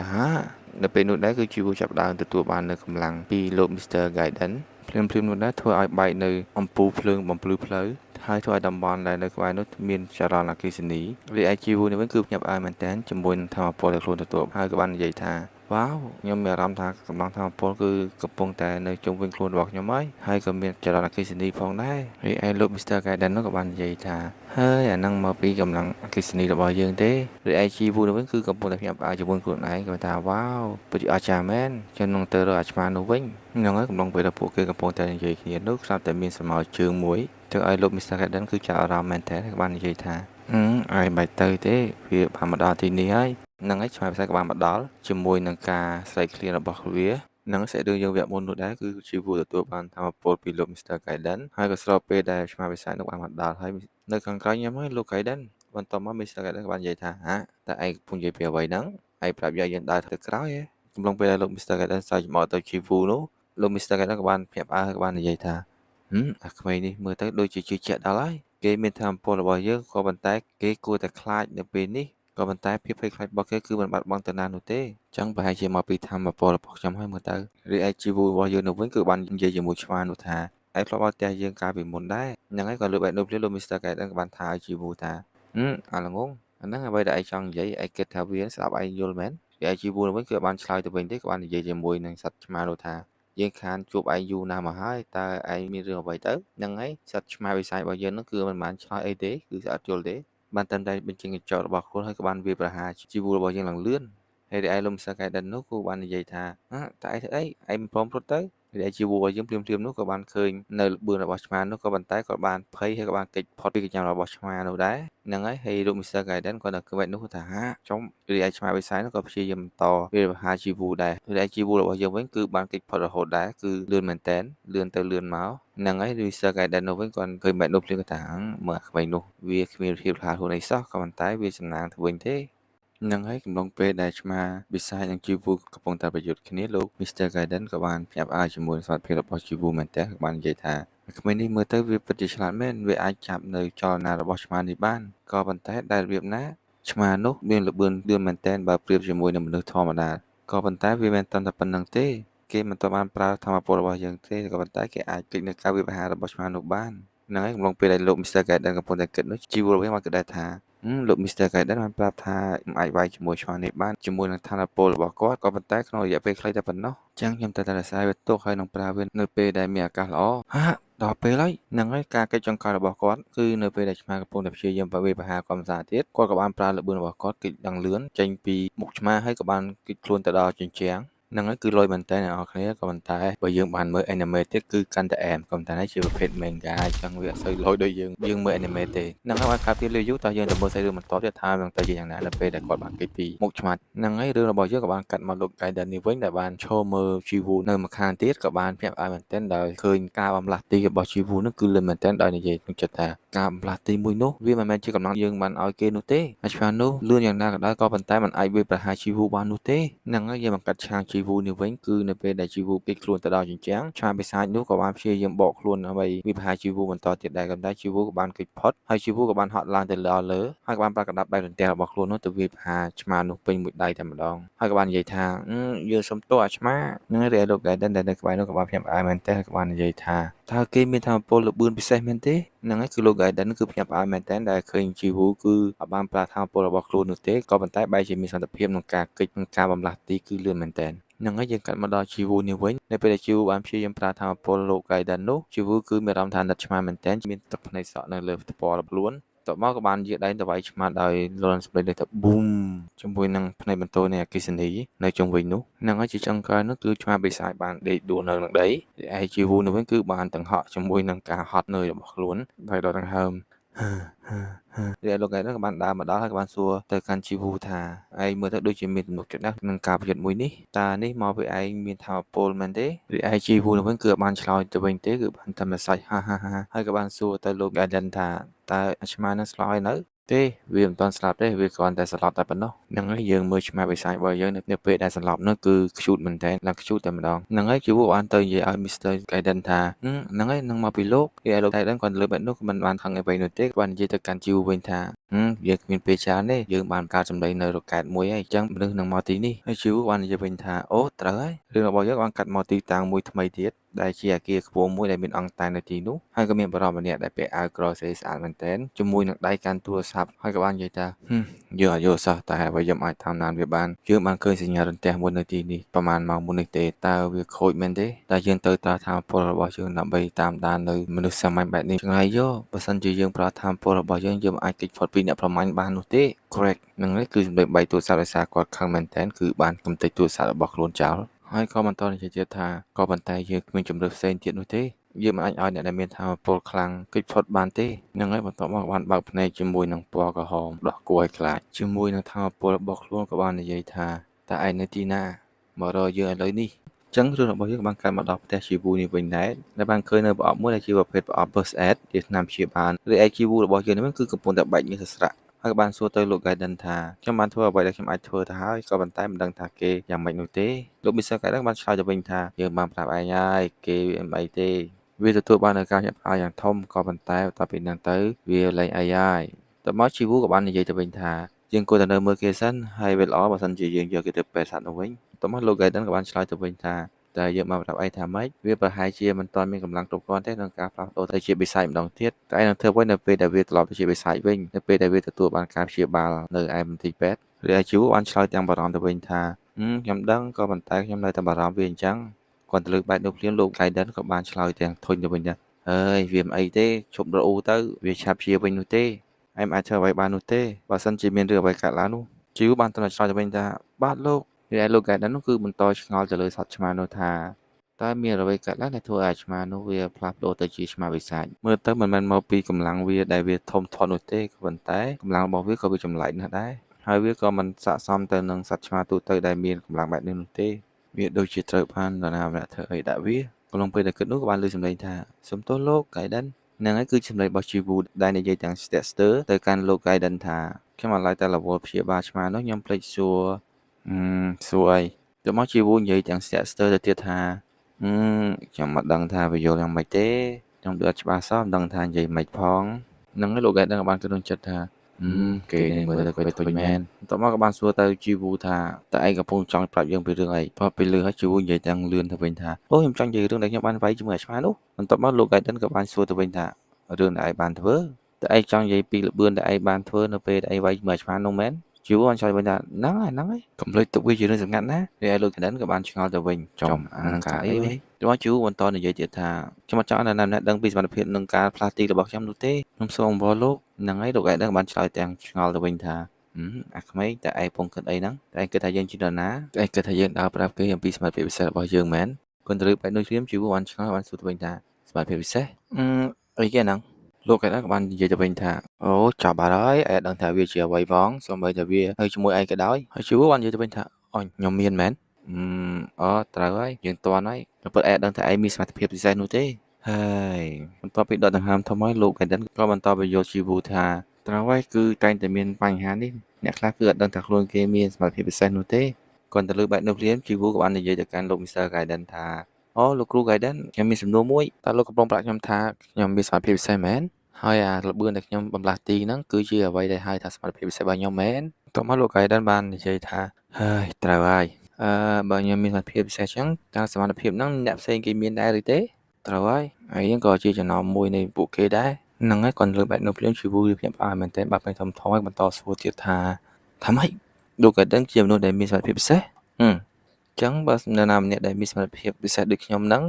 នៅពេលនោះដែរគឺជីវូចាប់ដើមទទួលបាននៅកម្លាំងពីលោក Mr. Gaiden ភ្លាមនោះដែរធ្វើឲ្យបែកនៅអំពូលភ្លើងបំភ្លឺផ្លូវហើយធ្វើឲ្យតំបន់ដែលនៅក្បែរនោះមានចរន្តអគ្គិសនីរីឯជីវូនេះវិញគឺភ្ញាក់ផ្អើលមែនទែនជាមួយនឹងធម៌ពលដែលខ្លួនទទួលហើយក៏បាននិយាយថាវ៉ាវខ្ញុំមានអារម្មណ៍ថាកម្លាំងធម៌ពលគឺកំពុងតែនៅជុំវិញខ្លួនរបស់ខ្ញុំហើយក៏មានចរន្តអគ្គិសនីផងដែររីឯលោក Mr. Gaiden នោះក៏បាននិយាយថាហើយអានឹងមកពីកម្លាំងអគ្គិសនីរបស់យើងទេរីឯជីវូនេះវិញគឺកំពុងតែភ្ញាក់ផ្អើលជាមួយខ្លួនឯងក៏ថាវ៉ាវពិតជាអស្ចារ្យមែនខ្ញុំនឹងទៅរកអាឆ្មានោះវិញហ្នឹងហើយកំឡុងពេលដែលពួកគេកំពុងតែនិយាយគ្នានោះស្រាប់តែមានស្រមោលជើងមួយទៅឲ្យលោក Mr. Gaiden គឺចាប់អារម្មណ៍មែនតើក៏បាននិយាយថាអាយមិនបាច់ទៅទេវាបានមកដល់ទីនេះហើយហ្នឹងហើយឆ្មាផ្សាយក៏បានមកដល់ជាមួយនឹងការស្រែកឃ្លានរបស់វានឹងសាច់រឿងយើងវគ្គមុននោះដែរគឺជីវូទទួលបានធម៌ពលពីលោក Mr. Gaiden ហើយក៏ស្របពេលដែលឆ្មាវិស័យនោះបានមកដល់ហើយនៅខាងក្រៅខ្ញុំហើយលោក Gaiden បន្ទាប់មក Mr. Gaiden ក៏បាននិយាយថាតើឯងកំពុងនិយាយពីអ្វីហ្នឹងឯងប្រាប់យើងដើរទៅក្រោយហ៎កំឡុងពេលដែលលោក Mr. Gaiden សើចមកទៅជីវូនោះលោក Mr. Gaiden ក៏បានភ្ញាក់ផ្អើលហើយក៏បាននិយាយថាអាក្មេងនេះមើលទៅដូចជាជឿជាក់ដល់ហើយគេមានធម៌ពលរបស់យើងក៏ប៉ុន្តែគេគួរតែខ្លាចនៅពេលនេះក៏ប៉ុន្តែភាពភ័យខ្លាចរបស់គេគឺមិនបាត់បង់ទៅណានោះទេអញ្ចឹងប្រហែលជាមកពីធម៌ពលរបស់ខ្ញុំហើយមើលទៅរីឯជីវូរបស់យើងនៅវិញគឺបាននិយាយជាមួយឆ្មានោះថាឯងធ្លាប់មកផ្ទះយើងកាលពីមុនដែរហ្នឹងហើយក៏លើកបែបនោះភ្លាមលោក Mr. Gaiden ក៏បានថាឲ្យជីវូថាអាល្ងងអាហ្នឹងអ្វីដែលឯងចង់និយាយឯងគិតថាវាស្ដាប់ឯងយល់មែនរីឯជីវូនោះវិញគឺបានឆ្លើយទៅវិញទេក៏បាននិយាយជាមួយនឹងសត្វឆ្មានោះថាយើងខានជួបឯងយូរណាស់មកហើយតើឯងមានរឿងអ្វីទៅហ្នឹងហើយសត្វឆ្មាវិស័យរបស់យើងនោះគឺមិនបានឆ្លើយអីទេគឺស្អត់យល់ទេបានតែបញ្ចេញកញ្ចក់របស់ខ្លួនហើយក៏បានវាប្រហារជីវូរបស់យើងឡើងលឿនហើយឯលោក Mr. Gaiden នោះក៏បាននិយាយថាតើឯងធ្វើអីឯងមិនព្រមរត់ទៅរីឯជីវូរបស់យើងភ្លាមនោះក៏បានឃើញនៅល្បឿនរបស់ឆ្មានោះក៏ប៉ុន្តែក៏បានភ័យហើយក៏បានគេចផុតពីកញ្ចាំរបស់ឆ្មានោះដែរហ្នឹងហើយលោក Mr. Gaiden គាត់នៅក្បែរនោះថាចំរីឯឆ្មាវិស័យនោះក៏ព្យាយាមបន្តវាប្រហារជីវូដែររីឯជីវូរបស់យើងវិញគឺបានគេចផុតរហូតដែរគឺលឿនមែនតែនលឿនទៅលឿនមកហ្នឹងហើយ Mr. Gaiden នោះវិញគាត់ឃើញបែបនោះភ្លាមគាត់ថាមើលអាក្មេងនោះវាគ្មានភាពរហ័សខ្លួនអីសោះក៏ប៉ុន្តែវាសំណាងទៅវិញទេហ្នឹងហើយកំឡុងពេលដែលឆ្មាវិស័យនិងជីវូកំពុងតែប្រយុទ្ធគ្នាលោក Mr. Gaiden ក៏បានភ្ញាក់ផ្អើលជាមួយនឹងសមត្ថភាពរបស់ជីវូមែនតើក៏បាននិយាយថាក្មេងនេះមើលទៅវាពិតជាឆ្លាតមែនវាអាចចាប់នៅចលនារបស់ឆ្មានេះបានក៏ប៉ុន្តែដែលរបៀបណាឆ្មានោះមានល្បឿនលឿនមែនទែនបើប្រៀបជាមួយនឹងមនុស្សធម្មតាក៏ប៉ុន្តែវាមិនត្រឹមតែប៉ុណ្្នឹងទេគេមិនទាន់បានប្រើធម៌ពលរបស់យើងទេក៏ប៉ុន្តែគេអាចគេចនៅការវាយប្រហាររបស់ឆ្មានោះបានហ្នឹងហើយកំឡុងពេលដែលលោក Mr. Gaiden កំពុងតែគិតនោះជីវូរបស់បានគិតដែរថាលោក Mr. Gaiden បានប្រាប់ថាអាចវាយជាមួយឆ្មានេះបានជាមួយនឹងថាមពលរបស់គាត់ក៏ប៉ុន្តែក្នុងរយៈពេលខ្លីតែប៉ុណ្ណោះអញ្ចឹងខ្ញុំតែរក្សាវាទុកហើយនឹងប្រើវានៅពេលដែលមានឱកាសល្អដល់ពេលហើយហ្នឹងហើយការកិច្ចចុងក្រោយរបស់គាត់គឺនៅពេលដែលឆ្មាកំពុងតែព្យាយាមវាយប្រហារគាត់ម្សារទៀតគាត់ក៏បានប្រើល្បឿនរបស់គាត់គេចយ៉ាងលឿនចេញពីមុខឆ្មាហើយក៏បានគេចខ្លួនទៅដល់ជញ្ជាំង ហ្នឹងហើយគឺលុយមែនតើអ្នកនរគ្នាក៏ប៉ុន្តែបើយើងបានមើល anime ទៀតគឺកាន់តែអែមក៏ប៉ុន្តែជាប្រភេទ manga អញ្ចឹងវាអត់សូវលុយដូចយើងមើល anime ទេហ្នឹងហើយបានកាប់ពី review តោះយើងទៅមើលសាច់រឿងបន្តទៀតថានឹងទៅជាយ៉ាងណានៅពេលដែលគាត់បានគេចពីមុខឆ្មាច់ហ្នឹងហើយរឿងរបស់យើងក៏បានកាត់មកលោក Gaiden នេះវិញដែលបានឈរមើល Chiwu នៅម្ខាងទៀតក៏បានភ្ញាក់ផ្អើលមែនតើដោយឃើញការបំលាស់ទីរបស់ Chiwu នោះគឺលឿនមែនតើដោយនិយាយក្នុងចិត្តថាការបំលាស់ទីមួយនោះវាមិនមែនជាកម្លាំងយើងបានឲ្យគេនោះទេហើយឆ្មានោះលឿនយ៉ាងណាក៏ដោយក៏ប៉ុន្តែมันអាចវាយប្រហារ Chiwu បាននោះទេហ្នឹងហើយយើងបានកាត់ឆាង Chiwu នេះវិញគឺនៅពេលដែល Chiwu គេចខ្លួនទៅដល់ជញ្ជាំងឆ្មាបិសាចនោះក៏បានព្យាយាមបកខ្លួនដើម្បីវាយប្រហារ Chiwu បន្តទៀតដែរក៏តែ Chiwu ក៏បានគេចផុតហើយ Chiwu ក៏បានហត់ឡើងទៅដល់លើហើយក៏បានប្រកាសដាក់បែបរន្ទះរបស់ខ្លួននោះទៅវាយប្រហារឆ្មានោះពេញមួយដៃតែម្ដងហើយក៏បាននិយាយថាយើងសុំទោសអាឆ្មានឹងរីឯលោក Gaiden ដែលនៅក្បែរនោះក៏បានភ្ញាក់ផ្អើលមែនតើក៏បាននិយាយថាតើគេមានថាមពលលបឿនពិសេសមែនទេហ្នឹងហើយគឺលោក Gaiden គឺភ្ញាក់ផ្អើលមែនតើដែលឃើញ Chiwu គឺអត់បានប្រើថាមពលរបស់ខ្លួននោះទេក៏ប៉ុន្តែបែរជាមានសន្តិភាពក្នុងការគេចនិងការបំលាស់ទីគឺលឿនមែនតើហ្នឹងហើយយើងកាត់មកដល់ Chiwu នេះវិញនៅពេលដែល Chiwu បានព្យាយាមប្រើថាមពលលោក Gaiden នោះ Chiwu គឺមានអារម្មណ៍ថាណិតឆ្មាមែនតើមានទឹកភ្នែកសក់នៅលើថ្ពាល់ខ្លួនតមកក៏បានយាដៃទៅវាយឆ្មាដោយលន់ស្បែកទៅប៊ូមជាមួយនឹងភ្នែកបន្ទោនៃអគ្គិសនីនៅជុំវិញនោះហ្នឹងហើយជាចុងក្រោយនោះគឺឆ្មាបិសាចបានដេកដួលនៅនឹងដីហើយជីវូនោះវិញគឺបានទាំងហក់ជាមួយនឹងការហត់នឿយរបស់ខ្លួនដោយដកដង្ហើមហើយលោកឯងក៏បានដើរមកដល់ហើយក៏បានសួរទៅកាន់ជីវូថាឯងមើលទៅដូចជាមានទំនុកចិត្តណាស់នឹងការប្រយុទ្ធមួយនេះតើនេះមកពីឯងមានថាមពលមែនទេរីឯជីវូនោះវិញគឺបានឆ្លើយទៅវិញទេគឺបានតែម្សាច់ហើយក៏បានសួរទៅលោក Gaiden ថាតើអាឆ្មានឹងឆ្លើយនៅទេវាមិនទាន់ស្លាប់ទេវាគ្រាន់តែស្លាប់តែប៉ុណ្ណោះហ្នឹងហើយយើងមើលឆ្មាបិសាចរបស់យើងនៅពេលដែលស្លាប់នោះគឺខ្ជូតមែនតើឡើងខ្ជូតតែម្ដងហ្នឹងហើយជីវូបានទៅនិយាយឲ្យ Mr. Gaiden ថាហ្នឹងហើយនឹងមកពីលោកគេឲ្យលោក Gaiden គាត់លើបែបនោះក៏មិនបានខឹងអ្វីនោះទេគាត់និយាយទៅកាន់ជីវូវិញថាយើងគ្មានពេលច្រើនទេយើងបានកើតសម្ដីនៅរ៉ុកែតមួយហើយអញ្ចឹងមនុស្សនឹងមកទីនេះហើយជីវូបាននិយាយវិញថាអូត្រូវហើយរឿងរបស់យើងបានកាត់មកទីតាំងមួយថ្មីទៀតដែលជាអគារខ្ពស់មួយដែលមានអង្គតែនៅទីនោះហើយក៏មានបរិបម្នាក់ដែលពាក់អាវក្រស្រីស្អាតមែនទែនជាមួយនឹងដៃកាន់ទូរស័ព្ទហើយក៏បាននិយាយថាយើងអត់យល់សោះតែអ្វីយើងអាចតាមដានវាបានយើងបានឃើញសញ្ញារន្ទះមួយនៅទីនេះប្រហែលម៉ោងមុននេះទេតើវាខូចមែនទេតែយើងទៅប្រើថាមពលរបស់យើងដើម្បីតាមដាននៅមនុស្សសាមញ្ញបែបនេះឆ្ងាយយកបើសិនជាយើងប្រើថាមពលរបស់យើងយើងអាចគេចផុតពីអ្នកប្រមាញ់បាននោះទេ correct នឹងនេះគឺសម្ដីបែកទូរស័ព្ទដោយសារគាត់ខឹងមែនទែនគឺបានកំទេចទូរស័ព្ទរបស់ខ្លួនចោលហើយក៏បន្តនិយាយទៀតថាក៏ប៉ុន្តែយើងគ្មានជំរឿផ្សេងទៀតនោះទេយើងមិនអាចឲ្យអ្នកដែលមានថាមពលខ្លាំងគេចផុតបានទេនឹងហើយបន្ទាប់មកបានបើកភ្នែកជាមួយនឹងពណ៌ក្រហមដោះគួរឲ្យខ្លាចជាមួយនឹងថាមពលរបស់ខ្លួនក៏បាននិយាយថាតើឯងនៅទីណាមករកយើងឥឡូវនេះចឹងរឿងរបស់យើងបានកើតមកដល់ផ្ទះជីវូនេះវិញដែរដែលបានឃើញនៅប្រអប់មួយដែលជាប្រភេទប្រអប់ Burst Aid ជាថ្នាំព្យាបាលឬឯជីវូរបស់យើងនេះគឺកំពុងតែបែកញើសសស្រាក់ហើយក៏បានសួរទៅលោក Gaiden ថាខ្ញុំបានធ្វើអ្វីដែលខ្ញុំអាចធ្វើទៅហើយក៏ប៉ុន្តែមិនដឹងថាគេយ៉ាងម៉េចនោះទេលោក Mr. Gaiden បានឆ្លើយទៅវិញថាយើងបានប្រាប់ឯងហើយគេមិនអីទេវាទទួលបាននូវការញាប់ផ្អើលយ៉ាងធំក៏ប៉ុន្តែបន្ទាប់ពីហ្នឹងទៅវាលែងអីហើយតមកជីវូក៏បាននិយាយទៅវិញថាយើងគួរតែនៅមើលគេសិនហើយវាល្អបើសិនជាយើងយកគេទៅពេទ្យសត្វនោះវិញតមកលោក Gaiden ក៏បានឆ្លើយទៅវិញថាតែយើងបានប្រាប់ឯងថាម៉េចវាប្រហែលជាមិនទាន់មានកម្លាំងគ្រប់គ្រាន់ទេក្នុងការផ្លាស់ប្ដូរទៅជាបិសាចម្ដងទៀតតែឯងនឹងធ្វើវិញនៅពេលដែលវាត្រឡប់ទៅជាបិសាចវិញនៅពេលដែលវាទទួលបានការព្យាបាលនៅឯមន្ទីរពេទ្យឬឯជីវបានឆ្លើយទាំងបារម្ភទៅវិញថាខ្ញុំដឹងក៏ប៉ុន្តែខ្ញុំនៅតែបារម្ភវាអញ្ចឹងគាត់ទៅលើកបែបនោះភ្លាមលោក Gaiden ក៏បានឆ្លើយទាំងធុញទៅវិញដែរអើយវាមិនអីទេឈប់រអ៊ូទៅវាឆាប់ព្យាវិញនោះទេឯងមិនអាចធ្វើអ្វីបាននោះទេបើសិនជាមានរឿងអ្វីកើតឡើងនោះជីវបានត្រឡប់ឆ្លើយទៅវិញថាបាទលោកហើយលោក Gaiden នោះគឺបន្តឆ្ងល់ទៅលើសត្វឆ្មានោះថាតើមានអ្វីកើតឡើងដែលធ្វើឲ្យឆ្មានោះវាផ្លាស់ប្ដូរទៅជាឆ្មាបិសាចមើលទៅមិនមែនមកពីកម្លាំងវាដែលវាធំធាត់នោះទេក៏ប៉ុន្តែកម្លាំងរបស់វាក៏វាចម្លែកណាស់ដែរហើយវាក៏មិនស័ក្តិសមទៅនឹងសត្វឆ្មាទូទៅដែលមានកម្លាំងបែបនេះនោះទេវាដូចជាត្រូវបាននរណាម្នាក់ធ្វើអីដាក់វាកំឡុងពេលដែលគិតនោះក៏បានលើសំឡេងថាសុំទោសលោក Gaiden ហ្នឹងហើយគឺសម្លេងរបស់ Chiwu ដែលនិយាយទាំងស្ទាក់ស្ទើរទៅកាន់លោក Gaiden ថាខ្ញុំអាឡ័យតែរវល់ព្យាបាលឆ្មានោះខ្ញុំភ្លេចសួរអីទៅមកជីវូនិយាយទាំងស្ទាក់ស្ទើរទៅទៀតថាខ្ញុំមិនដឹងថាវាយល់យ៉ាងម៉េចទេខ្ញុំដូចអត់ច្បាស់សោះមិនដឹងថានិយាយម៉េចផងហ្នឹងហើយលោក Gaiden ក៏បានគិតក្នុងចិត្តថាគេនេះមើលទៅគាត់ទុយមែនបន្ទាប់មកក៏បានសួរទៅជីវូថាតើឯងកំពុងចង់ប្រាប់យើងពីរឿងអីព្រោះពេលលឺហើយជីវូនិយាយទាំងលឿនទៅវិញថាអូខ្ញុំចង់និយាយរឿងដែលខ្ញុំបានវាយជាមួយអាឆ្មានោះបន្ទាប់មកលោក Gaiden ក៏បានសួរទៅវិញថារឿងដែលឯងបានធ្វើតើឯងចង់និយាយពីល្បឿនដែលឯងបានធ្វើនៅពេលដែលឯងវាយជាមួយអាឆ្មានោះមែនជីវបានឆ្លើយវិញថាហ្នឹងហើយកុំភ្លេចទុកវាជារឿងសម្ងាត់ណាហើយលោក Gaiden ក៏បានឆ្ងល់ទៅវិញចំអានឹងការអីវិញទៅជីវបន្តនិយាយទៀតថាខ្ញុំអត់ចង់ឲ្យអ្នកណាដឹងពីសមត្ថភាពនឹងការផ្លាស់ទីរបស់ខ្ញុំនោះទេខ្ញុំសូមអង្វរលោកហ្នឹងហើយលោក Gaiden ក៏បានឆ្លើយទាំងឆ្ងល់ទៅវិញថា អាក្មេងតើឯងកំពុងគិតអីហ្នឹងតើឯងគិតថាយើងជានរណាឯងគិតថាយើងដើរប្រាប់គេអំពីសមត្ថភាពពិសេសរបស់យើងមែនគន្ទលឹះបែបនោះជ្រាមជីវបានឆ្លើយបានសួរទៅវិញថាសមត្ថភាពពិសេសអីគេហ្នឹងលោកឯណាក៏បាននិយាយទៅវិញថាអូចាប់បាត់ហើយឯងដឹងថាវាជាអ្វីផងសូម្បីតែវានៅជាមួយឯងក៏ដោយហើយជីវបាននិយាយទៅវិញថាអូខ្ញុំមានមែនអូត្រូវហើយយើងតន់ហើយពិតឯងដឹងថាឯងមានសមត្ថភាពពិសេសនោះទេហើយបន្ទាប់ពីដកដង្ហើមធំហើយលោកឯណាក៏បន្តបញ្យល់ជីវថាត្រូវហើយគឺតែងតែមានបញ្ហានេះអ្នកខ្លះគឺអត់ដឹងថាខ្លួនគេមានសមត្ថភាពពិសេសនោះទេគាត់ទៅលើបែបនោះភ្លាមជីវក៏បាននិយាយទៅកាន់លោក Mr. Gaiden ថាអូលោកគ្រូ Gaiden ខ្ញុំមានសំណួរមួយតើលោកកំពុងប្រាប់ខ្ញុំថាខ្ញុំមានសមត្ថភាពពិសេសមែនហើយអាល្បឿនដែលខ្ញុំបំលាស់ទីហ្នឹងគឺជាអ្វីដែលហៅថាសមត្ថភាពពិសេសរបស់ខ្ញុំមែនតោះមកលោក Gaiden បាននិយាយថាហើយត្រូវហើយបើខ្ញុំមានសមត្ថភាពពិសេសចឹងតើសមត្ថភាពហ្នឹងអ្នកផ្សេងគេមានដែរឬទេត្រូវហើយហើយហ្នឹងក៏ជាចំណោមមួយនៃពួកគេដែរហ្នឹងហើយគាត់លើកបែបនោះភ្លាមជីវវាភ្ញាក់ផ្អើលមែនទែនបាត់ពេញធំធំហើយបន្តសួរទៀតថាម៉េចលោកក៏ដឹងជាមនុស្សដែលមានសមត្ថភាពពិសេសចឹងបើនរណាម្នាក់ដែលមានសមត្ថភាពពិសេសដូចខ្ញុំហ្នឹង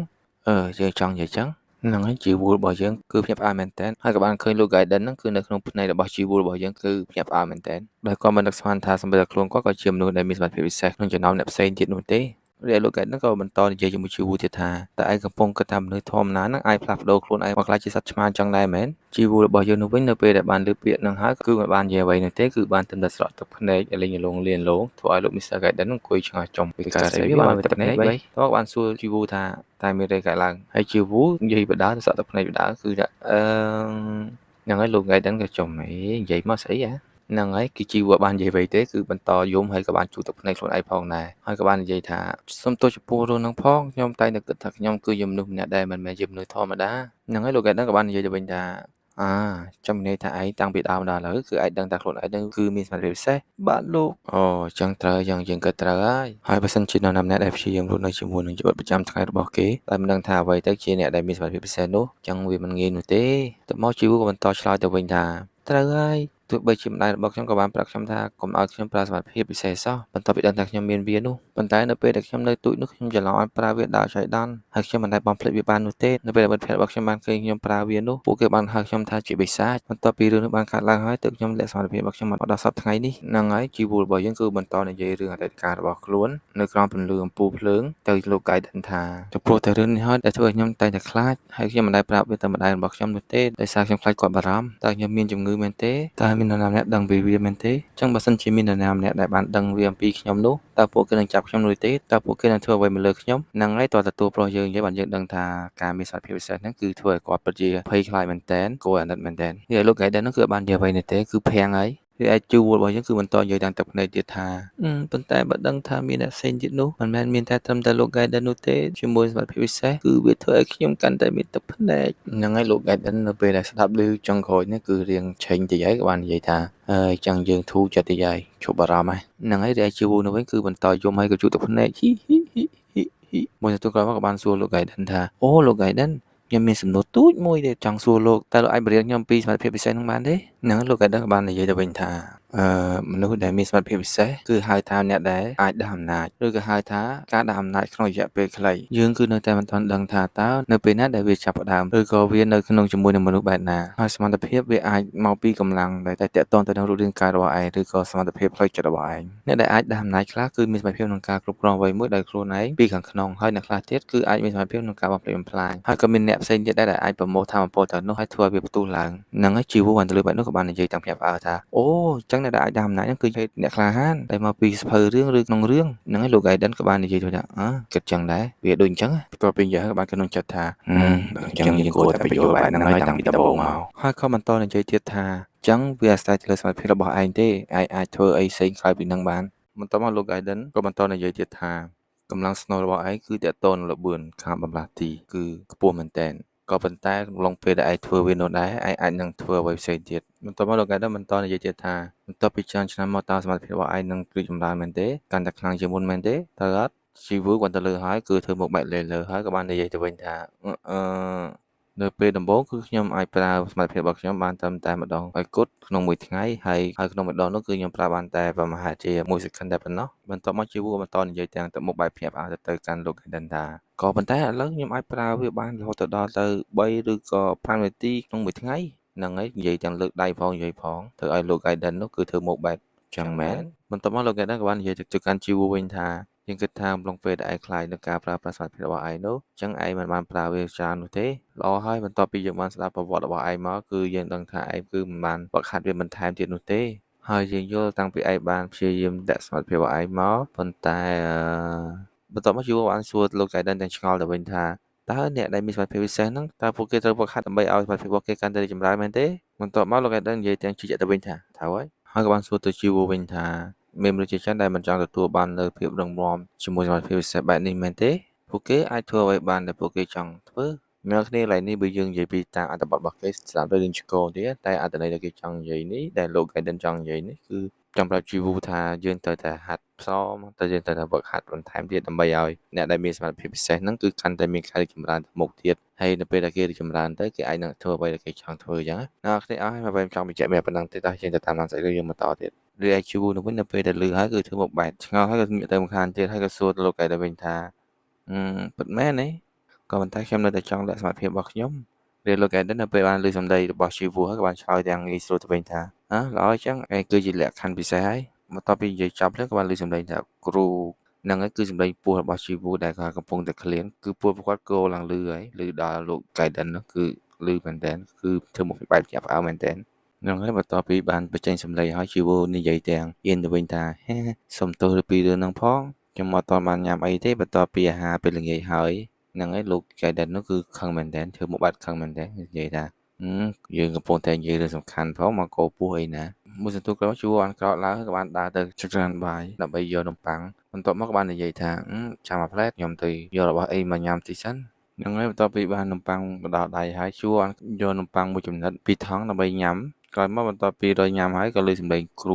យើងចង់និយាយចឹងហ្នឹងហើយជីវរបស់យើងគឺភ្ញាក់ផ្អើលមែនទែនហើយក៏បានឃើញលោក Gaiden ហ្នឹងគឺនៅក្នុងផ្នែករបស់ជីវរបស់យើងគឺភ្ញាក់ផ្អើលមែនទែនដោយគាត់មិននឹកស្មានថាសម្រាប់ខ្លួនគាត់ក៏ជាមនុស្សដែលមានសមត្ថភាពពិសេសក្នុងចំណោមអ្នកផ្សេងទៀតនោះទេរីឯលោក Gaiden ក៏បន្តនិយាយជាមួយជីវទៀតថាតើឯងកំពុងគិតថាមនុស្សធម្មតាហ្នឹងអាចផ្លាស់ប្ដូរខ្លួនឯងមកក្លាយជាសត្វឆ្មាចឹងដែរមែនជីវរបស់យើងនោះវិញនៅពេលដែលបានលើពាក្យហ្នឹងហើយគឺមិនបាននិយាយអ្វីនោះទេគឺបានតែស្រក់ទឹកភ្នែកលេងលងលៀនលងធ្វើឲ្យលោក Mr. Gaiden អង្គុយឆ្ងល់ចំពីការស្អីវាបានទឹកភ្នែកបីតើបានសួរជីវថាតែមានអីកើតឡើងហើយជីវនិយាយបដាទៅស្រក់ទឹកភ្នែកបដាគឺថាហ្នឹងហើយលោក Gaiden ក៏ចំនិយាយមកស្អីហ្នឹងហើយគឺជីវបាននិយាយអ្វីទេគឺបន្តយំហើយក៏បានជូតទឹកភ្នែកខ្លួនឯងផងដែរហើយក៏បាននិយាយថាសូមទោសចំពោះរឿងហ្នឹងផងខ្ញុំតែងតែគិតថាខ្ញុំគឺជាមនុស្សម្នាក់ដែលមិនមែនជាមនុស្សធម្មតាហ្នឹងហើយលោក Gaiden ក៏បាននិយាយទៅវិញថាចាំន័យថាឯងតាំងពីដើមដល់ឥឡូវគឺឯងដឹងថាខ្លួនឯងនឹងគឺមានសមត្ថភាពពិសេសបាទលោកអូចឹងត្រូវយ៉ាងយើងក៏ត្រូវហើយបើសិនជានរណាម្នាក់ដែលព្យាយាមរស់នៅជាមួយនឹងជីវិតប្រចាំថ្ងៃរបស់គេតែមិនដឹងថាអ្វីទៅជាអ្នកដែលមានសមត្ថភាពពិសេសនោះចឹងវាមិនងាយនោះទេទៅមកជីវក៏បន្តឆ្លើយទៅវិញថាត្រូវហើយទោះបីជាម្ដាយរបស់ខ្ញុំក៏បានប្រាប់ខ្ញុំថាកុំឲ្យខ្ញុំប្រើសមត្ថភាពពិសេសសោះបន្ទាប់ពីដឹងថាខ្ញុំមានវានោះប៉ុន្តែនៅពេលដែលខ្ញុំនៅទូចនោះខ្ញុំច្រឡំឲ្យប្រើវាដល់ចៃដន្យហើយខ្ញុំមិនដែលបំភ្លេចវាបាននោះទេនៅពេលដែលមិត្តភក្តិរបស់ខ្ញុំបានឃើញខ្ញុំប្រើវានោះពួកគេបានហៅខ្ញុំថាជាបិសាចបន្ទាប់ពីរឿងនោះបានកើតឡើងហើយទើបខ្ញុំលាក់សមត្ថភាពរបស់ខ្ញុំមកដល់សប្តាហ៍ថ្ងៃនេះហ្នឹងហើយជីវរបស់យើងគឺបន្តនិយាយរឿងអតីតកាលរបស់ខ្លួននៅក្រោមពន្លឺអំពូលភ្លើងទៅលោក Gaiden ថាចំពោះតែរឿងនេះហើយដែលធ្វើឲ្យខ្ញុំតែងតែខ្លាចហើយខ្ញុំមិនដែលប្រាប់វាទៅម្ដាយរបស់ខ្ញុំនោះទេដោយសារខ្ញុំខ្លាចគាត់បារម្ភតើខ្ញុំមានជំងឺមែនទេតើមាននរណាម្នាក់ដឹងពីវាមែនទេចឹងបើសិនជាមាននរណាម្នាក់ដែលបានដឹងវាអំពីខ្ញុំនោះតើពួកគេនឹងចាប់ខ្ញុំនោះទេតើពួកគេនឹងធ្វើអ្វីមកលើខ្ញុំហ្នឹងហើយតើទទួលប្រុសយើងនិយាយបានយើងដឹងថាការមានសមត្ថភាពពិសេសហ្នឹងគឺធ្វើឲ្យគាត់ពិតជាភ័យខ្លាចមែនតែនគួរអាណិតមែនតែនហើយលោក Gaiden ហ្នឹងគឺបាននិយាយអ្វីនេះទេគឺភាំងហើយរីឯជួររបស់យើងគឺបន្តនិយាយតាមទឹកភ្នែកទៀតថាប៉ុន្តែបើដឹងថាមានអ្នកផ្សេងទៀតនោះមិនមែនមានតែត្រឹមតែលោក Gaiden នោះទេជាមួយសមត្ថភាពពិសេសគឺវាធ្វើឲ្យខ្ញុំកាន់តែមានទឹកភ្នែកហ្នឹងហើយលោក Gaiden នៅពេលដែលស្ដាប់ឮចុងក្រោយនេះគឺរៀងឆេញតិចហើយក៏បាននិយាយថាហើយចឹងយើងធូរចិត្តតិចហើយជប់បារម្ភហើយហ្នឹងហើយរីឯជួរនោះវិញគឺបន្តយំហើយក៏ជូតទឹកភ្នែកហ៊ីហ៊ីហ៊ីហ៊ីហ៊ីមួយទទួលក្រោយមកក៏បានសួរលោក Gaiden ថាអូលោក Gaidenខ្ញុំមានសំណួរទូចមួយដែលចង់សួរលោកតើលោកអាចបរៀនខ្ញុំពីសមត្ថភាពពិសេសនោះបានទេហ្នឹងលោក Gaiden ក៏បាននិយាយទៅវិញថាមនុស្សដែលមានសមត្ថភាពពិសេសគឺហៅថាអ្នកដែលអាចដាស់អំណាចឬក៏ហៅថាការដាស់អំណាចក្នុងរយៈពេលខ្លីយើងគឺនៅតែមិនទាន់ដឹងថាតើនៅពេលណាដែលវាចាប់ផ្ដើមឬក៏វានៅក្នុងជាមួយនឹងមនុស្សបែបណាហើយសមត្ថភាពវាអាចមកពីកម្លាំងដែលតែតកតងទៅនឹងរូបរាងកាយរបស់ឯងឬក៏សមត្ថភាពផ្លូវចិត្តរបស់ឯងអ្នកដែលអាចដាស់អំណាចខ្លះគឺមានសមត្ថភាពក្នុងការគ្រប់គ្រងអ្វីមួយដោយខ្លួនឯងពីខាងក្នុងហើយអ្នកខ្លះទៀតគឺអាចមានសមត្ថភាពក្នុងការបំផ្លិចបំផ្លាញហើយក៏មានអ្នកផ្សេងទៀតដែលអាចប្រមូលថាមពលទៅនោះហើយធ្វើឲ្យវាផ្ទុះឡើងហ្នឹងហើយជីវបានទៅលើបែបនោះក៏បាននិយាយតាមភ្ញាក់ផ្អើលថាអូអញ្ចឹងអ្នកដែលអាចដាស់អំណាចហ្នឹងគឺអ្នកក្លាហានដែលមកពីសភៅរឿងឬក្នុងរឿងហ្នឹងហើយលោក Gaiden ក៏បាននិយាយទៅថាគិតចឹងដែរវាដូចអញ្ចឹងបន្ទាប់ពីនិយាយក៏បានគិតក្នុងចិត្តថាអញ្ចឹងយើងគួរតែបញ្យល់បែបហ្នឹងហើយតាំងពីដំបូងមកហើយក៏បន្តនិយាយទៀតថាអញ្ចឹងវាអាស្រ័យទៅលើសមត្ថភាពរបស់ឯងទេឯងអាចធ្វើអីផ្សេងក្រៅពីហ្នឹងបានបន្ទាប់មកលោក Gaiden ក៏បន្តនិយាយទៀតថាកម្លាំងស្នូលរបស់ឯងគឺតកតនល្បឿនខាងបំលាស់ទីគឺខ្ពស់មែនតើក៏ប៉ុន្តែក្នុងឡុងពេលដែលឯងធ្វើវានោះដែរឯងអាចនឹងធ្វើអ្វីផ្សេងទៀតបន្ទាប់មកលោក Gaiden បន្តនិយាយទៀតថាបន្ទាប់ពីច្រើនឆ្នាំមកតើសមត្ថភាពរបស់ឯងនឹងរីកចម្រើនមែនទេកាន់តែខ្លាំងជាងមុនមែនទេតើអត់ជីវគាត់ទៅលើហើយគឺធ្វើមុខបែកលើហើយក៏បាននិយាយទៅវិញថានៅពេលដំបូងគឺខ្ញុំអាចប្រើសមត្ថភាពរបស់ខ្ញុំបានត្រឹមតែម្ដងឲ្យគត់ក្នុងមួយថ្ងៃហើយក្នុងម្ដងនោះគឺខ្ញុំប្រើបានតែប្រហែលជា1 second តែប៉ុណ្ណោះបន្ទាប់មកជីវបន្តនិយាយទាំងទឹកមុខបែបភ្ញាក់ផ្អើលទៅកាន់លោក Gaiden ថាក៏ប៉ុន្តែឥឡូវខ្ញុំអាចប្រើវាបានរហូតទៅដល់ទៅ3ឬក៏5នាទីក្នុងមួយថ្ងៃហ្នឹងហើយនិយាយទាំងលើកដៃផងនិយាយផងធ្វើឲ្យលោក Gaiden នោះគឺធ្វើមុខបែប ចឹងមែនបន្ទាប់មកលោកអ្នកដឹងក៏បាននិយាយទៅកាន់ជីវវិញថាយើងគិតថាអំឡុងពេលដែលឯងខ្លាចនឹងការប្រើប្រាស់សមត្ថភាពរបស់ឯងនោះចឹងឯងមិនបានប្រើវាច្រើននោះទេល្អហើយបន្ទាប់ពីយើងបានស្ដាប់ប្រវត្តិរបស់ឯងមកគឺយើងដឹងថាឯងគឺមិនបានហ្វឹកហាត់វាបន្ថែមទៀតនោះទេហើយយើងយល់តាំងពីឯងបានព្យាយាមដាក់សមត្ថភាពរបស់ឯងមកប៉ុន្តែបន្ទាប់មកជីវបានសួរលោក Guidance ទាំងឆ្ងល់ទៅវិញថាតើអ្នកដែលមានសមត្ថភាពពិសេសហ្នឹងតើពួកគេត្រូវហ្វឹកហាត់ដើម្បីឲ្យសមត្ថភាពរបស់គេកាន់តែរីកចម្រើនមែនទេបន្ទាប់មកលោក Guidance និយាយទាំងជឿជាក់ទៅវិញថាត្រូវហើយក៏បានសួរទៅជីវវិញថាមានមនុស្សជាច្រើនដែលមិនចង់ទទួលបាននូវភាពរឹងមាំជាមួយសមត្ថភាពពិសេសបែបនេះមែនទេពួកគេអាចធ្វើអ្វីបានដែលពួកគេចង់ធ្វើអ្នកគ្នាឡើយនេះបើយើងនិយាយពីតាមអត្ថបទរបស់គេស្ដាប់ទៅដូចឆ្កោទៀតតែអត្ថន័យដែលគេចង់និយាយនេះដែលលោក Guidance ចង់និយាយនេះគឺចង់ប្រាប់ជីវថាយើងត្រូវតែហាត់ផ្សំតែយើងត្រូវតែហ្វឹកហាត់បន្ថែមទៀតដើម្បីឲ្យអ្នកដែលមានសមត្ថភាពពិសេសហ្នឹងគឺកាន់តែមានការរីកចម្រើនទៅមុខទៀតហើយនៅពេលដែលគេរីកចម្រើនទៅគេអាចនឹងធ្វើអ្វីដែលគេចង់ធ្វើអញ្ចឹងណាអ្នកគ្នាអស់ហើយមកវិញចង់បញ្ជាក់មានប៉ុណ្ណឹងទេតោះយើងទៅតាមតាមសាច់រឿងយើងបន្តទៀតរីឯជីវនោះវិញនៅពេលដែលលឺហើយគឺធ្វើមកបែកឆ្ងល់ហើយក៏ងាកទៅម្ខាងទៀតហើយក៏សួរទៅលោក Guidance វិញថាពិតមែនទេក៏ប៉ុន្តែខ្ញុំនៅតែចង់លាក់សមត្ថភាពរបស់ខ្ញុំរាលោក Guidance នៅពេលបានឮសម្ដីរបស់ជីវហើយក៏បានឆ្លើយទាំងងាយស្រួលទៅវិញថាល្អអញ្ចឹងឯងគឺជាលក្ខខណ្ឌពិសេសហើយបន្ទាប់ពីនិយាយចប់แล้วក៏បានឮសម្ដីថាគ្រូហ្នឹងហើយគឺសម្ដីពោះរបស់ជីវដែលគាត់កំពុងតែឃ្លានគឺពោះគាត់គោឡើងឮហើយឮដល់លោក Guidance នោះគឺឮមែនតើគឺធ្វើមកបែបញាប់ផ្អើលមែនតើហ្នឹងហើយបន្ទាប់ពីបានបញ្ចេញសម្ដីហើយជីវនិយាយទាំងអៀនទៅវិញថាសុំទោសពីរឿងហ្នឹងផងខ្ញុំអត់ទាន់បានញ៉ាំអីទេបន្ទាប់ពីអាហារពេលល្ងាចហើយហ្នឹងហើយលោក Guidance នោះគឺខឹងមែនតើធ្វើមកបាត់ខឹងមែនតើនិយាយថាយើងកំពុងតែនិយាយរឿងសំខាន់ផងមកកោពោះអីណាមួយសន្ទុះក្រោយជួបានក្រោកឡើងក៏បានដើរទៅចក្រានបាយដើម្បីយកនំប៉័ងបន្ទាប់មកក៏បាននិយាយថាចាំមួយផ្លែតខ្ញុំទៅយករបស់អីមកញ៉ាំតិចសិនហ្នឹងហើយបន្ទាប់ពីបាននំប៉័ងមកដល់ដៃហើយជួបានយកនំប៉័ងមួយចំណិតពីថង់ដើម្បីញ៉ាំក្រោយមកបន្ទាប់ពីរយញ៉ាំហើយក៏ឮសម្លេងគ្រូ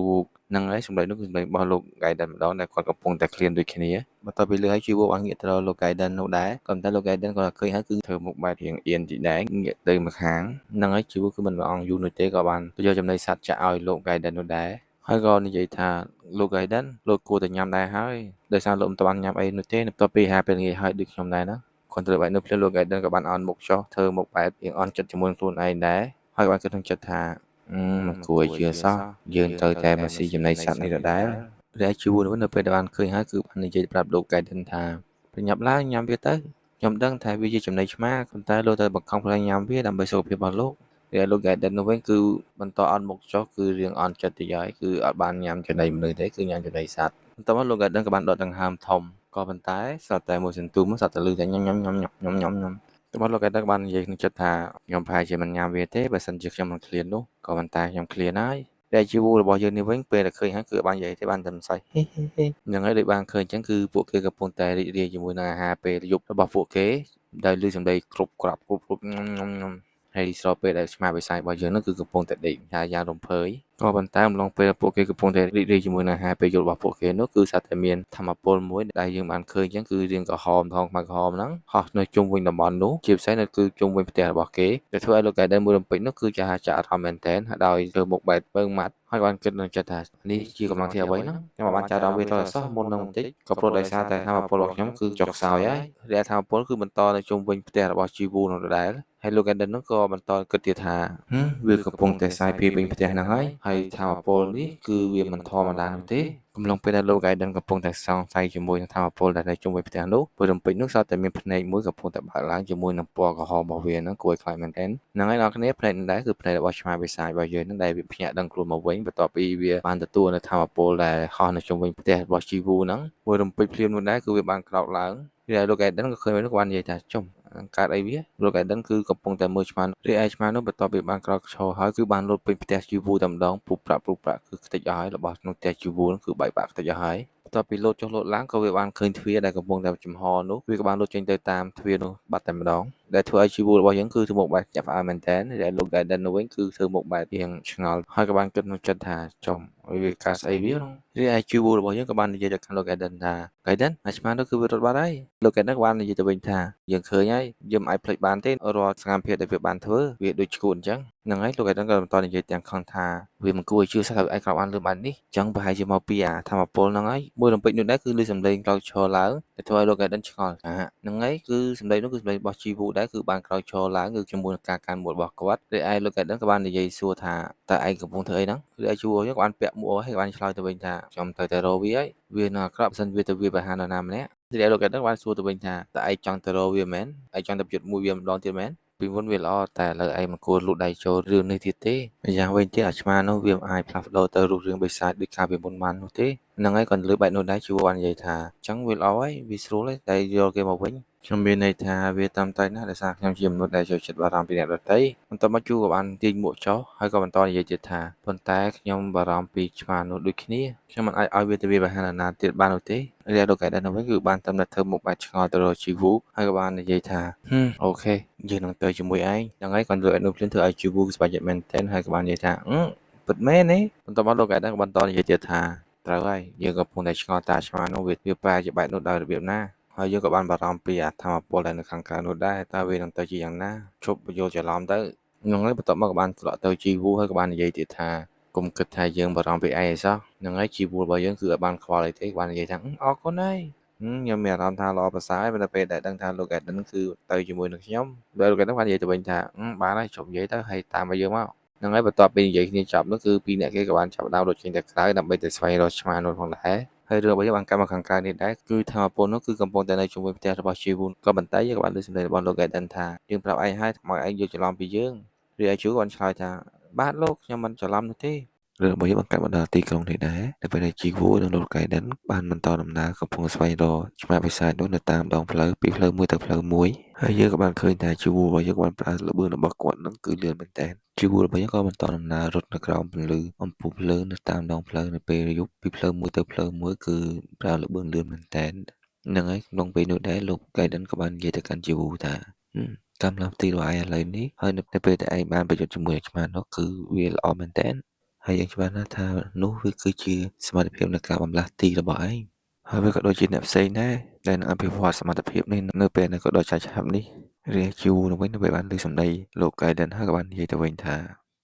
ហ្នឹងហើយសម្លេងនោះគឺសម្លេងរបស់លោក Guidance ម្ដងដែលគាត់កំពុងតែឃ្លានដូចគ្នាបន្ទាប់ពីឮហើយជីវបានងាកទៅលោក Guidance នោះដែរក៏តែលោក Guidance គាត់ឃើញហើយគឺធ្វើមុខបែបរៀងអៀនតិចដែរងាកទៅម្ខាងហ្នឹងហើយជីវគឺមិនប្រអងយូរនោះទេក៏បានយកចំណីសត្វចាក់ឲ្យលោក Guidance នោះដែរហើយក៏និយាយថាលោក Guidance លោកគួរតែញ៉ាំដែរហើយដោយសារលោកមិនទាន់ញ៉ាំអីនោះទេបន្ទាប់ពីអាហារពេលល្ងាចហើយដូចខ្ញុំដែរណាគាត់ត្រូវបែបនោះភ្លាមលោក Guidance ក៏បានអន់មុខចុះធ្វើមុខបែបរៀងអន់ចិត្តជាមួយខ្លួនឯងដែរហើយបានគិតក្នុងចិត្តថាមិនគួរឲ្យជឿសោះយើងត្រូវតែមកស៊ីចំណីសត្វនេះដដែលតែជួននៅពេលដែលបានឃើញហើយគឺបាននិយាយប្រាប់លោក Guidance ថាប្រញាប់ឡើងញ៉ាំវាទៅខ្ញុំដឹងថាវាជាចំណីឆ្មាប៉ុន្តែលោកតែបង្ខំខ្លួនឯងញ៉ាំវាដើម្បីសុខភាពរបស់លោកតែលោក Guidance នោះវិញគឺបន្តអត់មុខចុះគឺរៀងអន់ចិត្តតិចហើយគឺអត់បានញ៉ាំចំណីមនុស្សទេគឺញ៉ាំចំណីសត្វបន្ទាប់មកលោក Guidance ក៏បានដកដង្ហើមធំក៏ប៉ុន្តែស្រាប់តែមួយសន្ទុះមកស្រាប់តែឮតែញ៉ាំញ៉ាំញ៉ាំញ៉ាំញ៉ាំញ៉ាំញ៉ាំតែមកលោក Guidance បាននិយាយក្នុងចិត្តថាខ្ញុំប្រហែលជាមិនញ៉ាំវាទេបើសិនជាខ្ញុំមិនឃ្លាននោះក៏ប៉ុន្តែខ្ញុំឃ្លានហើយតែជីវរបស់យើងនេះវិញពេលដែលឃើញហើយគឺបាននិយាយទេបានតែសើចហ្នឹងហើយដូចបានឃើញអញ្ចឹងគឺពួកគេកំពុងតែរីករាយជាមួយនឹងអាហារពេលយប់របស់ពួកគេដែលឮសម្ដីគ្រប់ក្រាប់គ្រប់ញ៉ាំញ៉ាំញ៉ាំហើយស្របពេលដែលឆ្មាបិសាចរបស់យើងនោះគឺកំពុងតែដេកយ៉ាងរំភើយក៏ប៉ុន្តែអំឡុងពេលពួកគេកំពុងតែរីករាយជាមួយនឹងអាហារពេលយប់របស់ពួកគេនោះគឺស្រាប់តែមានធម្មពលមួយដែលយើងបានឃើញអញ្ចឹងគឺរាងក្រហមថងខ្មៅក្រហមហ្នឹងហោះនៅជុំវិញតំបន់នោះជាពិសេសនៅគឺជុំវិញផ្ទះរបស់គេដែលធ្វើឲ្យលោក Guidance មួយរំពេចនោះគឺចាស់អារម្មណ៍មែនតើហើយដោយធ្វើមុខបែបពើម៉ាត់ហើយបានគិតនឹងចិត្តថានេះជាកម្លាំងធាតុអ្វីហ្នឹងខ្ញុំបានចាប់ដល់វាតើសោះមុននឹងបន្តិចក៏ព្រោះដោយសារតែធម្មពលរបស់ខ្ញុំគឺចុះខ្សោយហើយរាល់ធម្មពលគឺបន្តនៅជុំវិញផ្ទះរបស់ជីវូនោះដដែលហើយលោក Guidance នោះក៏បន្តគិតទៀតថាវាកំពុងតែសាយភាយវិញផ្ទះហ្នឹងហើយធម្មពលនេះគឺវាមិនធម្មតានោះទេកំឡុងពេលដែលលោក Guidance កំពុងតែសង្ស័យជាមួយនឹងធម្មពលដែលនៅជុំវិញផ្ទះនោះពេលរំពេចនោះសតតែមានភ្នែកមួយកំពុងតែបើកឡើងជាមួយនឹងពណ៌ក្រហមរបស់វាហ្នឹងគួរឲ្យខ្លាចមែនទែនហ្នឹងហើយអ្នកគ្នាភ្នែកនេះដែរគឺភ្នែករបស់ឆ្មាបិសាចរបស់យើងហ្នឹងដែលវាភ្ញាក់ដឹងខ្លួនមកវិញបន្ទាប់ពីវាបានទទួលនៅធម្មពលដែលហោះនៅជុំវិញផ្ទះរបស់ជីវូហ្នឹងមួយរំពេចភ្លាមនោះដែរគឺវាបានក្រោកឡើងហើយលោក Guidance ក៏ឃើញនោះក៏បាននិយាយថាចុំកើតអីវាលោក Guidance គឺកំពុងតែមើលឆ្មារីឯឆ្មានោះបន្ទាប់ពីបានក្រោកឈរហើយគឺបានលោតពេញផ្ទះជីវូតែម្ដងពុបប្រាក់គឺខ្ទេចអស់ហើយរបស់ក្នុងផ្ទះជីវូគឺបែកបាក់ខ្ទេចអស់ហើយបន្ទាប់ពីលោតចុះលោតឡើងក៏វាបានឃើញទ្វារដែលកំពុងតែចំហនោះវាក៏បានលោតចេញទៅតាមទ្វារនោះបាត់តែម្ដងដែលធ្វើឲ្យជីវូរបស់យើងគឺធ្វើមុខបែបញាក់ផ្អើលមែនតើដែលលោក Guidance នោះវិញគឺធ្វើមុខបែបរៀងឆ្ងល់ហើយក៏បានគិតក្នុងចិត្តថាចុំវាកាស្អីវារីឯជីវូរបស់យើងក៏បាននិយាយទៅកាន់លោក Guidance ថា Guidance អាឆ្មានោះគឺវារត់បាត់ហើយលោក Guidance ក៏បាននិយាយទៅវិញថាយើងឃើញហើយយើងមិនអាចភ្លេចបានទេរាល់សកម្មភាពដែលវាបានធ្វើវាដូចឈួតអញ្ចឹងហ្នឹងហើយលោក Guidance ក៏បន្តនិយាយទាំងខឹងថាវាមិនគួរឲ្យជឿសោះថាឯងក្រោកបានលឿនបែបនេះអញ្ចឹងប្រហែលជាមកពីអាធម្មពលហ្នឹងហើយមួយរំពេចនោះដែរគឺឮសំឡេងក្រោកឈរឡើងដែលធ្វើឲ្យលោក Guidance ឆ្ងល់ហ្នឹងហើយគឺសំឡេងនោះគឺសំឡេងរបស់ជីវូ ដែរគឺបានក្រោកឈរឡើងគឺជាមួយនឹងការកាន់មួករបស់គាត់រីឯលោកកែដិនក៏បាននិយាយសួរថាតើឯងកំពុងធ្វើអីហ្នឹងរីឯជួហ្នឹងក៏បានពាក់មួកហើយក៏បានឆ្លើយទៅវិញថាខ្ញុំត្រូវតែរកវាហើយវានៅអាក្រក់បើសិនវាទៅវាប្រហារនរណាម្នាក់រីឯលោកកែដិនបានសួរទៅវិញថាតើឯងចង់ទៅរកវាមែនឯងចង់ទៅប្រយុទ្ធមួយវាម្ដងទៀតមែនពីមុនវាល្អតែឥឡូវឯងមិនគួរលូកដៃចូលរឿងនេះទៀតទេម្យ៉ាងវិញទៀតអាឆ្មានោះវាមិនអាចផ្លាស់ប្ដូរទៅរូបរាងបិសាចដូចកាលពីមុនបាននោះទេហ្នឹងហើយគាត់លើបែបនោះដែរជួបាននិយាយថាអញ្ចឹងវាល្អហើយវាស្រួលហើយតែយកគេមកវិញខ្ញុំមានន័យថាវាតាមតែណាស់ដោយសារខ្ញុំជាមនុស្សដែលចូលចិត្តបារម្ភពីអ្នកដទៃបន្ទាប់មកជួក៏បានទាញមួកចុះហើយក៏បន្តនិយាយទៀតថាប៉ុន្តែខ្ញុំបារម្ភពីឆ្មានោះដូចគ្នាខ្ញុំមិនអាចឲ្យវាទៅវាប្រហារនរណាទៀតបាននោះទេរីឯលោកកែដែរនោះវិញគឺបានតាមតែធ្វើមុខបែបឆ្ងល់ទៅរកជីវូហើយក៏បាននិយាយថាអូខេយើងនឹងទៅជាមួយឯងហ្នឹងហើយគាត់លើអនុភ្លានធ្វើឲ្យជីវូស្បែកចិត្តមែនទែនហើយក៏បាននិយាយថាពិតមែនទេបន្ទាប់មកលោកកែដែរក៏បន្តនិយាយទៀតថាត្រូវហើយយើងកំពុងតែឆ្ងល់តាឆ្មានោះវាប្រែជាបែបនោះដោយរបៀបណាហើយយើងក៏បានបារម្ភពីអាធម្មពលដែលនៅខាងក្រៅនោះដែរតើវានឹងទៅជាយ៉ាងណាជប់យល់ច្រឡំទៅហ្នឹងហើយបន្ទាប់មកក៏បានត្រឡប់ទៅជីវូហើយក៏បាននិយាយទៀតថាគុំគិតថាយើងបារម្ភពីឯងឯសោះហ្នឹងហើយជីវូរបស់យើងគឺឲ្យបានខ្វល់អីទេបាននិយាយថាអរគុណហើយខ្ញុំមានអារម្មណ៍ថាល្អប្រសើរហើយនៅពេលដែលដឹងថាលោកអេដិនគឺទៅជាមួយនឹងខ្ញុំដោយលោកអេដិនបាននិយាយទៅវិញថាបានហើយជប់និយាយទៅហើយតាមមកយើងមកហ្នឹងហើយបន្ទាប់ពីនិយាយគ្នាចប់នោះគឺពីរនាក់គេក៏បានចាប់ដើមរត់ចេញទៅក្រៅដើម្បីទៅស្វែងរកឆ្មានោះផងដែរហើយរឿងរបស់យើងបានកាត់មកខាងក្រៅនេះដែរគឺថាប្រពន្ធនោះគឺកំពុងតែនៅជាមួយផ្ទះរបស់ជីវូនក៏ប៉ុន្តែយើងក៏បានលើសម្ដីរបស់លោកអេដិនថាយើងប្រាប់ឯងហើយមកឯងយកច្រឡំពីយើងរីឯជីវូបានឆ្លើយថាបាទលោកខ្ញុំមិនច្រឡំនោះទេរឿងរបស់យើងបានកាត់មកដល់ទីក្រុងនេះដែរនៅពេលដែលជីវូនិងលោកកៃដិនបានបន្តដំណើរកំពុងស្វែងរកឆ្មាបិសាចនោះនៅតាមដងផ្លូវពីផ្លូវមួយទៅផ្លូវមួយហើយយើងក៏បានឃើញថាជីវូរបស់យើងបានប្រើល្បឿនរបស់គាត់នឹងគឺលឿនមែនតើជីវូរបស់យើងក៏បន្តដំណើររត់នៅក្រោមពន្លឺអំពូលភ្លើងនៅតាមដងផ្លូវនៅពេលយប់ពីផ្លូវមួយទៅផ្លូវមួយគឺប្រើល្បឿនលឿនមែនតើហ្នឹងហើយក្នុងពេលនោះដែរលោកកៃដិនក៏បាននិយាយទៅកាន់ជីវូថាតាមឡានទីរបស់ឯងឥឡូវនេះហើយនៅពេលដែលឯងបានប្រយុទ្ធជាមួយឆ្មានោះគឺវាល្អមែនតើហើយយើងច្បាស់ណាស់ថានោះវាគឺជាសមត្ថភាពនៃការបម្លាស់ទីរបស់ឯងហើយវាក៏ដូចជាអ្នកផ្សេងដែរដែលនឹងអភិវឌ្ឍសមត្ថភាពនេះនៅពេលដែលក៏ដូចឆាប់នេះរាជូនៅវិញនៅពេលបានលើសម្ដីលោកកៃដិនហើយក៏បាននិយាយទៅវិញថា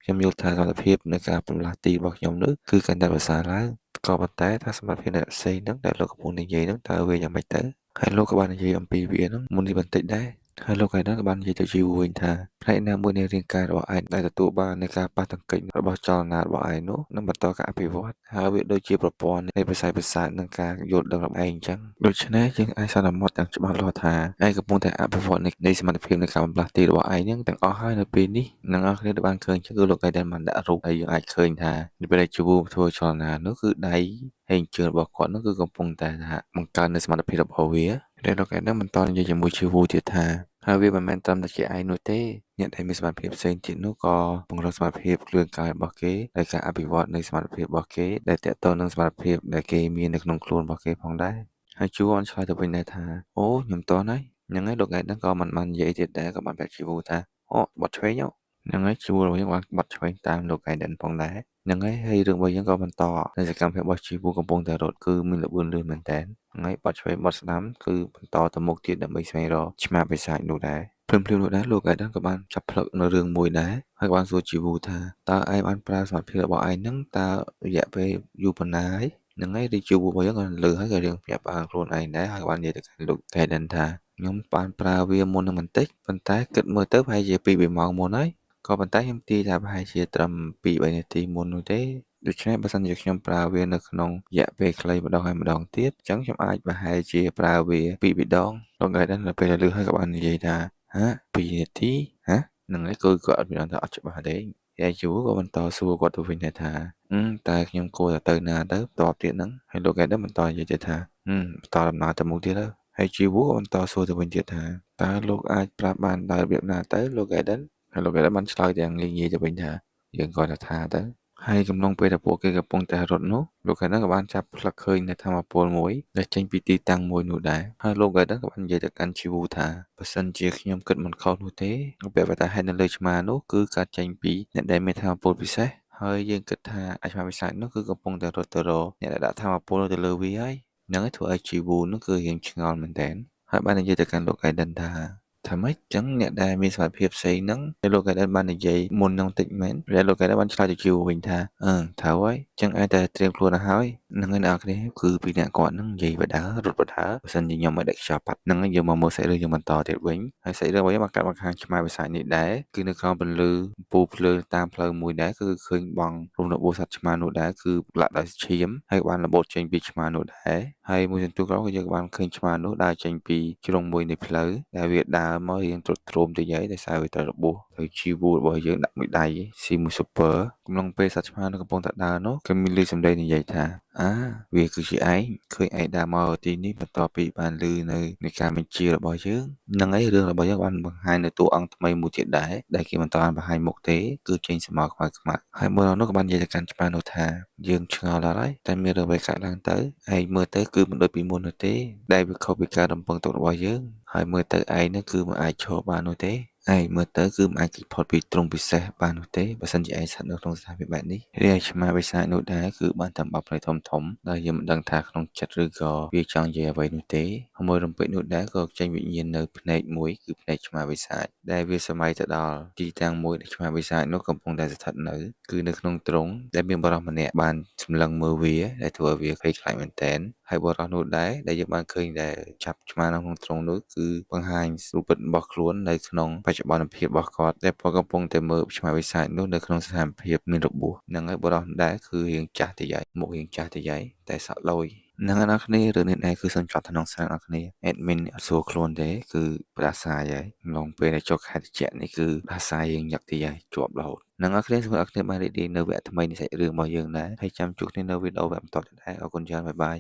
ខ្ញុំយល់ថាសមត្ថភាពនៃការបម្លាស់ទីរបស់ខ្ញុំនោះគឺកាន់តែប្រសើរឡើងក៏ប៉ុន្តែថាសមត្ថភាពអ្នកផ្សេងហ្នឹងដែលលោកកំពុងនិយាយហ្នឹងតើវាយ៉ាងម៉េចទៅហើយលោកក៏បាននិយាយអំពីវាហ្នឹងមុននេះបន្តិចដែរហើយលោកហើយហ្នឹងក៏បាននិយាយទៅជីវវិញថាផ្នែកណាមួយនៃរាងកាយរបស់ឯងដែលទទួលបាននៃការប៉ះទង្គិចរបស់ចលនារបស់ឯងនោះនឹងបន្តការអភិវឌ្ឍហើយវាដូចជាប្រព័ន្ធនៃប្រសាយប្រសាទនឹងការយល់ដឹងរបស់ឯងអញ្ចឹងដូច្នេះយើងអាចសន្មត់យ៉ាងច្បាស់លាស់ថាឯងកំពុងតែអភិវឌ្ឍនៃសមត្ថភាពនៃការបម្លាស់ទីរបស់ឯងហ្នឹងទាំងអស់ហើយនៅពេលនេះនឹងអស់គ្នាដែលបានឃើញគឺលោកហើយដែលបានដាក់រូបហើយយើងអាចឃើញថានៅពេលដែលជីវធ្វើចលនានោះគឺដៃហេងជើងរបស់គាត់នោះគឺកំពុងតែថាបង្កើននូវសមត្ថភាពរបស់វាដែលលោកហើយនឹងបន្តនិយាយជាមួយជីវទៀតថាហើយវាមិនមែនត្រឹមតែជាឯងនោះទេអ្នកដែលមានសមត្ថភាពផ្សេងទៀតនោះក៏ពង្រឹងសមត្ថភាពគ្រឿងកាយរបស់គេដោយការអភិវឌ្ឍនៃសមត្ថភាពរបស់គេដែលតកតទៅនឹងសមត្ថភាពដែលគេមាននៅក្នុងខ្លួនរបស់គេផងដែរហើយជួអនឆ្លើយទៅវិញដែរថាអូខ្ញុំតន់ហើយហ្នឹងហើយលោកឯងហ្នឹងក៏មិនបាននិយាយទៀតដែរក៏បានប្រាប់ជីវថាអូបត់ឆ្វេងហ្នឹងហើយជួរបស់យើងបានបត់ឆ្វេងតាមលោកឯងដែរផងដែរហ្នឹងហើយរឿងរបស់យើងក៏បន្តនៅសកម្មភាពរបស់ជីវកំពុងតែរត់គឺមានល្បឿនលឿនមែនតើថ្ងៃបត់ឆ្វេងបត់ស្ដាំគឺបន្តទៅមុខទៀតដើម្បីស្វែងរកឆ្មាបិសាចនោះដែរភ្លាមៗនោះដែរលោកឯងក៏បានចាប់ផ្លឹកនៅរឿងមួយដែរហើយក៏បានសួរជីវូថាតើឯងបានប្រើសមត្ថភាពរបស់ឯងហ្នឹងតើរយៈពេលយូរប៉ុណ្ណាហើយហ្នឹងហើយរីជីវូរបស់យើងក៏លើហើយក៏រឿងប្រាប់បានខ្លួនឯងដែរហើយក៏បាននិយាយទៅកាន់លោកកែដិនថាខ្ញុំបានប្រើវាមុននឹងបន្តិចប៉ុន្តែគិតមើលទៅប្រហែលជា2-3ម៉ោងមុនហើយក៏ប៉ុន្តែខ្ញុំទាយថាប្រហែលជាត្រឹម2-3នាទីមុននោះទេដូច្នេះបើសិនជាខ្ញុំប្រើវានៅក្នុងរយៈពេលខ្លីម្ដងហើយម្ដងទៀតអញ្ចឹងខ្ញុំអាចប្រហែលជាប្រើវា2 ដងលោកកែដិននៅពេលដែលលឺហើយក៏បាននិយាយថា2នាទីហ្នឹងហើយគឺគាត់អត់មានអន្តរអត់ច្បាស់ទេយាយយូក៏បន្តសួរគាត់ទៅវិញថាតើខ្ញុំគួរទៅណាទៅតបទៀតហ្នឹងហើយលោកកែដិនបន្តនិយាយទៀតថាបន្តដំណើរទៅមុខទៀតទៅហើយជីវូក៏បន្តសួរទៅវិញទៀតថាតើលោកអាចប្រាប់បានដោយរបៀបណាទៅលោកកែដិនហើយលោកកែដិនបានឆ្លើយទាំងងាយៗទៅវិញថាយើងគាត់ថាទៅហើយកំឡុងពេលដែលពួកគេកំពុងតែរត់នោះលោកកែដិនក៏បានចាប់ផ្លឹកឃើញនៅធម្មពលមួយដែលចេញពីទីតាំងមួយនោះដែរហើយលោកកែដិនក៏បាននិយាយទៅកាន់ជីវូថាបើសិនជាខ្ញុំគិតមិនខុសនោះទេពាក្យថាហេតុនៅលើឆ្មានោះគឺកើតចេញពីអ្នកដែលមានធម្មពលពិសេសហើយយើងគិតថាអាឆ្មាពិសាចនោះគឺកំពុងតែរត់ទៅរកអ្នកដែលដាក់ធម្មពលទៅលើវាហើយហ្នឹងហើយធ្វើឲ្យជីវូនោះគឺរៀងឆ្ងល់មែនតើហើយបាននិយាយទៅកាន់លោកកែដិនថាម៉េចចឹងអ្នកដែលមានសមត្ថភាពផ្សេងហ្នឹងដែលលោកកែដិនបាននិយាយមុននឹងតិចមែនដែលលោកកែដិនបានឆ្លើយទៅជីវវិញថាត្រូវហើយចឹងឯងតែត្រៀមខ្លួនទៅហើយ ហ្នឹងហើយអ្នកនរគ្នាគឺពីរនាក់គាត់ហ្នឹងនិយាយបដើររត់បដើរបើសិនជាខ្ញុំមិនដឹកខ្យល់ប៉ាត់ហ្នឹងហើយយើងមកមើលសាច់រឿងយើងបន្តទៀតវិញហើយសាច់រឿងរបស់យើងបានកាត់មកខាងឆ្មាបិសាចនេះដែរគឺនៅក្រោមពន្លឺពូភ្លើងតាមផ្លូវមួយដែរគឺឃើញបងរំលោភសត្វឆ្មានោះដែរគឺលាក់ដោយឈាមហើយបានរបូតចេញពីឆ្មានោះដែរហើយមួយសន្ទុះក្រោយក៏យើងបានឃើញឆ្មានោះដើរចេញពីជ្រុងមួយនៃផ្លូវដែលវាដើរមករៀងទ្រុឌទ្រោមតិចហើយដោយសារវាត្រូវរបួសទៅជីវូរបស់យើងដាក់មួយដៃស៊ីមួយស៊ុបពើកំឡុងពេលសត្វឆ្មានោះកំពុងតែដើរនោះក៏មានឮសម្លេងនិយាយថាវាគឺជាឯងឃើញឯងដើរមកទីនេះបន្ទាប់ពីបានឮនៅនៃការបញ្ជារបស់យើងហ្នឹងហើយរឿងរបស់យើងបានបង្ហាញនៅតួអង្គថ្មីមួយទៀតដែរដែលគេមិនតាន់បង្ហាញមុខទេគឺចេញស្រមោលខ្មៅខ្មាក់ហើយមើលនោះក៏បាននិយាយទៅកាន់ឆ្មានោះថាយើងឆ្ងល់ហើយតែមានរឿងអ្វីកើតឡើងទៅឯងមើលទៅគឺមិនដូចពីមុននោះទេដែលវាខុសពីការរំពឹងទុករបស់យើងហើយមើលទៅឯងនឹងគឺមិនអាចឈរបាននោះទេឯងមើលទៅគឺមិនអាចគេចផុតពីទ្រង់ពិសេសបាននោះទេបើសិនជាឯងស្ថិតនៅក្នុងស្ថានភាពបែបនេះរីឯឆ្មាបិសាចនោះដែរគឺបានតែបបផ្នែកធំធំដែលយើងមិនដឹងថាក្នុងចិត្តឬក៏វាចង់និយាយអ្វីនោះទេហើយរំពេចនោះដែរក៏ចេញវិញ្ញាណនៅភ្នែកមួយគឺភ្នែកឆ្មាបិសាចដែលវាសម័យទៅដល់ទីតាំងមួយដែលឆ្មាបិសាចនោះកំពុងតែស្ថិតនៅគឺនៅក្នុងទ្រង់ដែលមានបរិសម្នាក់បានសម្លឹងមើលវាដែលធ្វើឲ្យវាភ័យខ្លាចមែនទែនហើយបរិសនោះដែរដែលយើងបានឃើញដែលចាប់ឆ្មានៅក្នុងទ្រង់នោះគឺបង្ហាញរូបពិតរបស់ខ្លួននៅក្នុងបច្ចុប្បន្នភាពរបស់គាត់ដែលគាត់កំពុងតែមើលឆ្មាបិសាចនោះនៅក្នុងស្ថានភាពមានរបួសហ្នឹងហើយបរិសដែរគឺរៀងចាស់តិចហើយមុខរៀងចាស់តិចហើយតែសក់លយហ្នឹងហើយអ្នកគ្នារឿងនេះដែរគឺសូមចប់ទៅក្នុងសារអ្នកគ្នា admin អត់សួរខ្លួនទេគឺផ្ដាសាយហើយឡងពេលដែលចុះខែត្រជាក់នេះគឺផ្ដាសាយយើងញឹកតិចហើយជាប់រហូតហ្នឹងអ្នកគ្នាសូមអ្នកគ្នាបានរីករាយនៅវគ្គថ្មីនៃសាច់រឿងរបស់យើងដែរហើយចាំជួបគ្នានៅវីដេអូវគ្គបន្តទៀតដែរអរគុណច្រើនបាយបាយ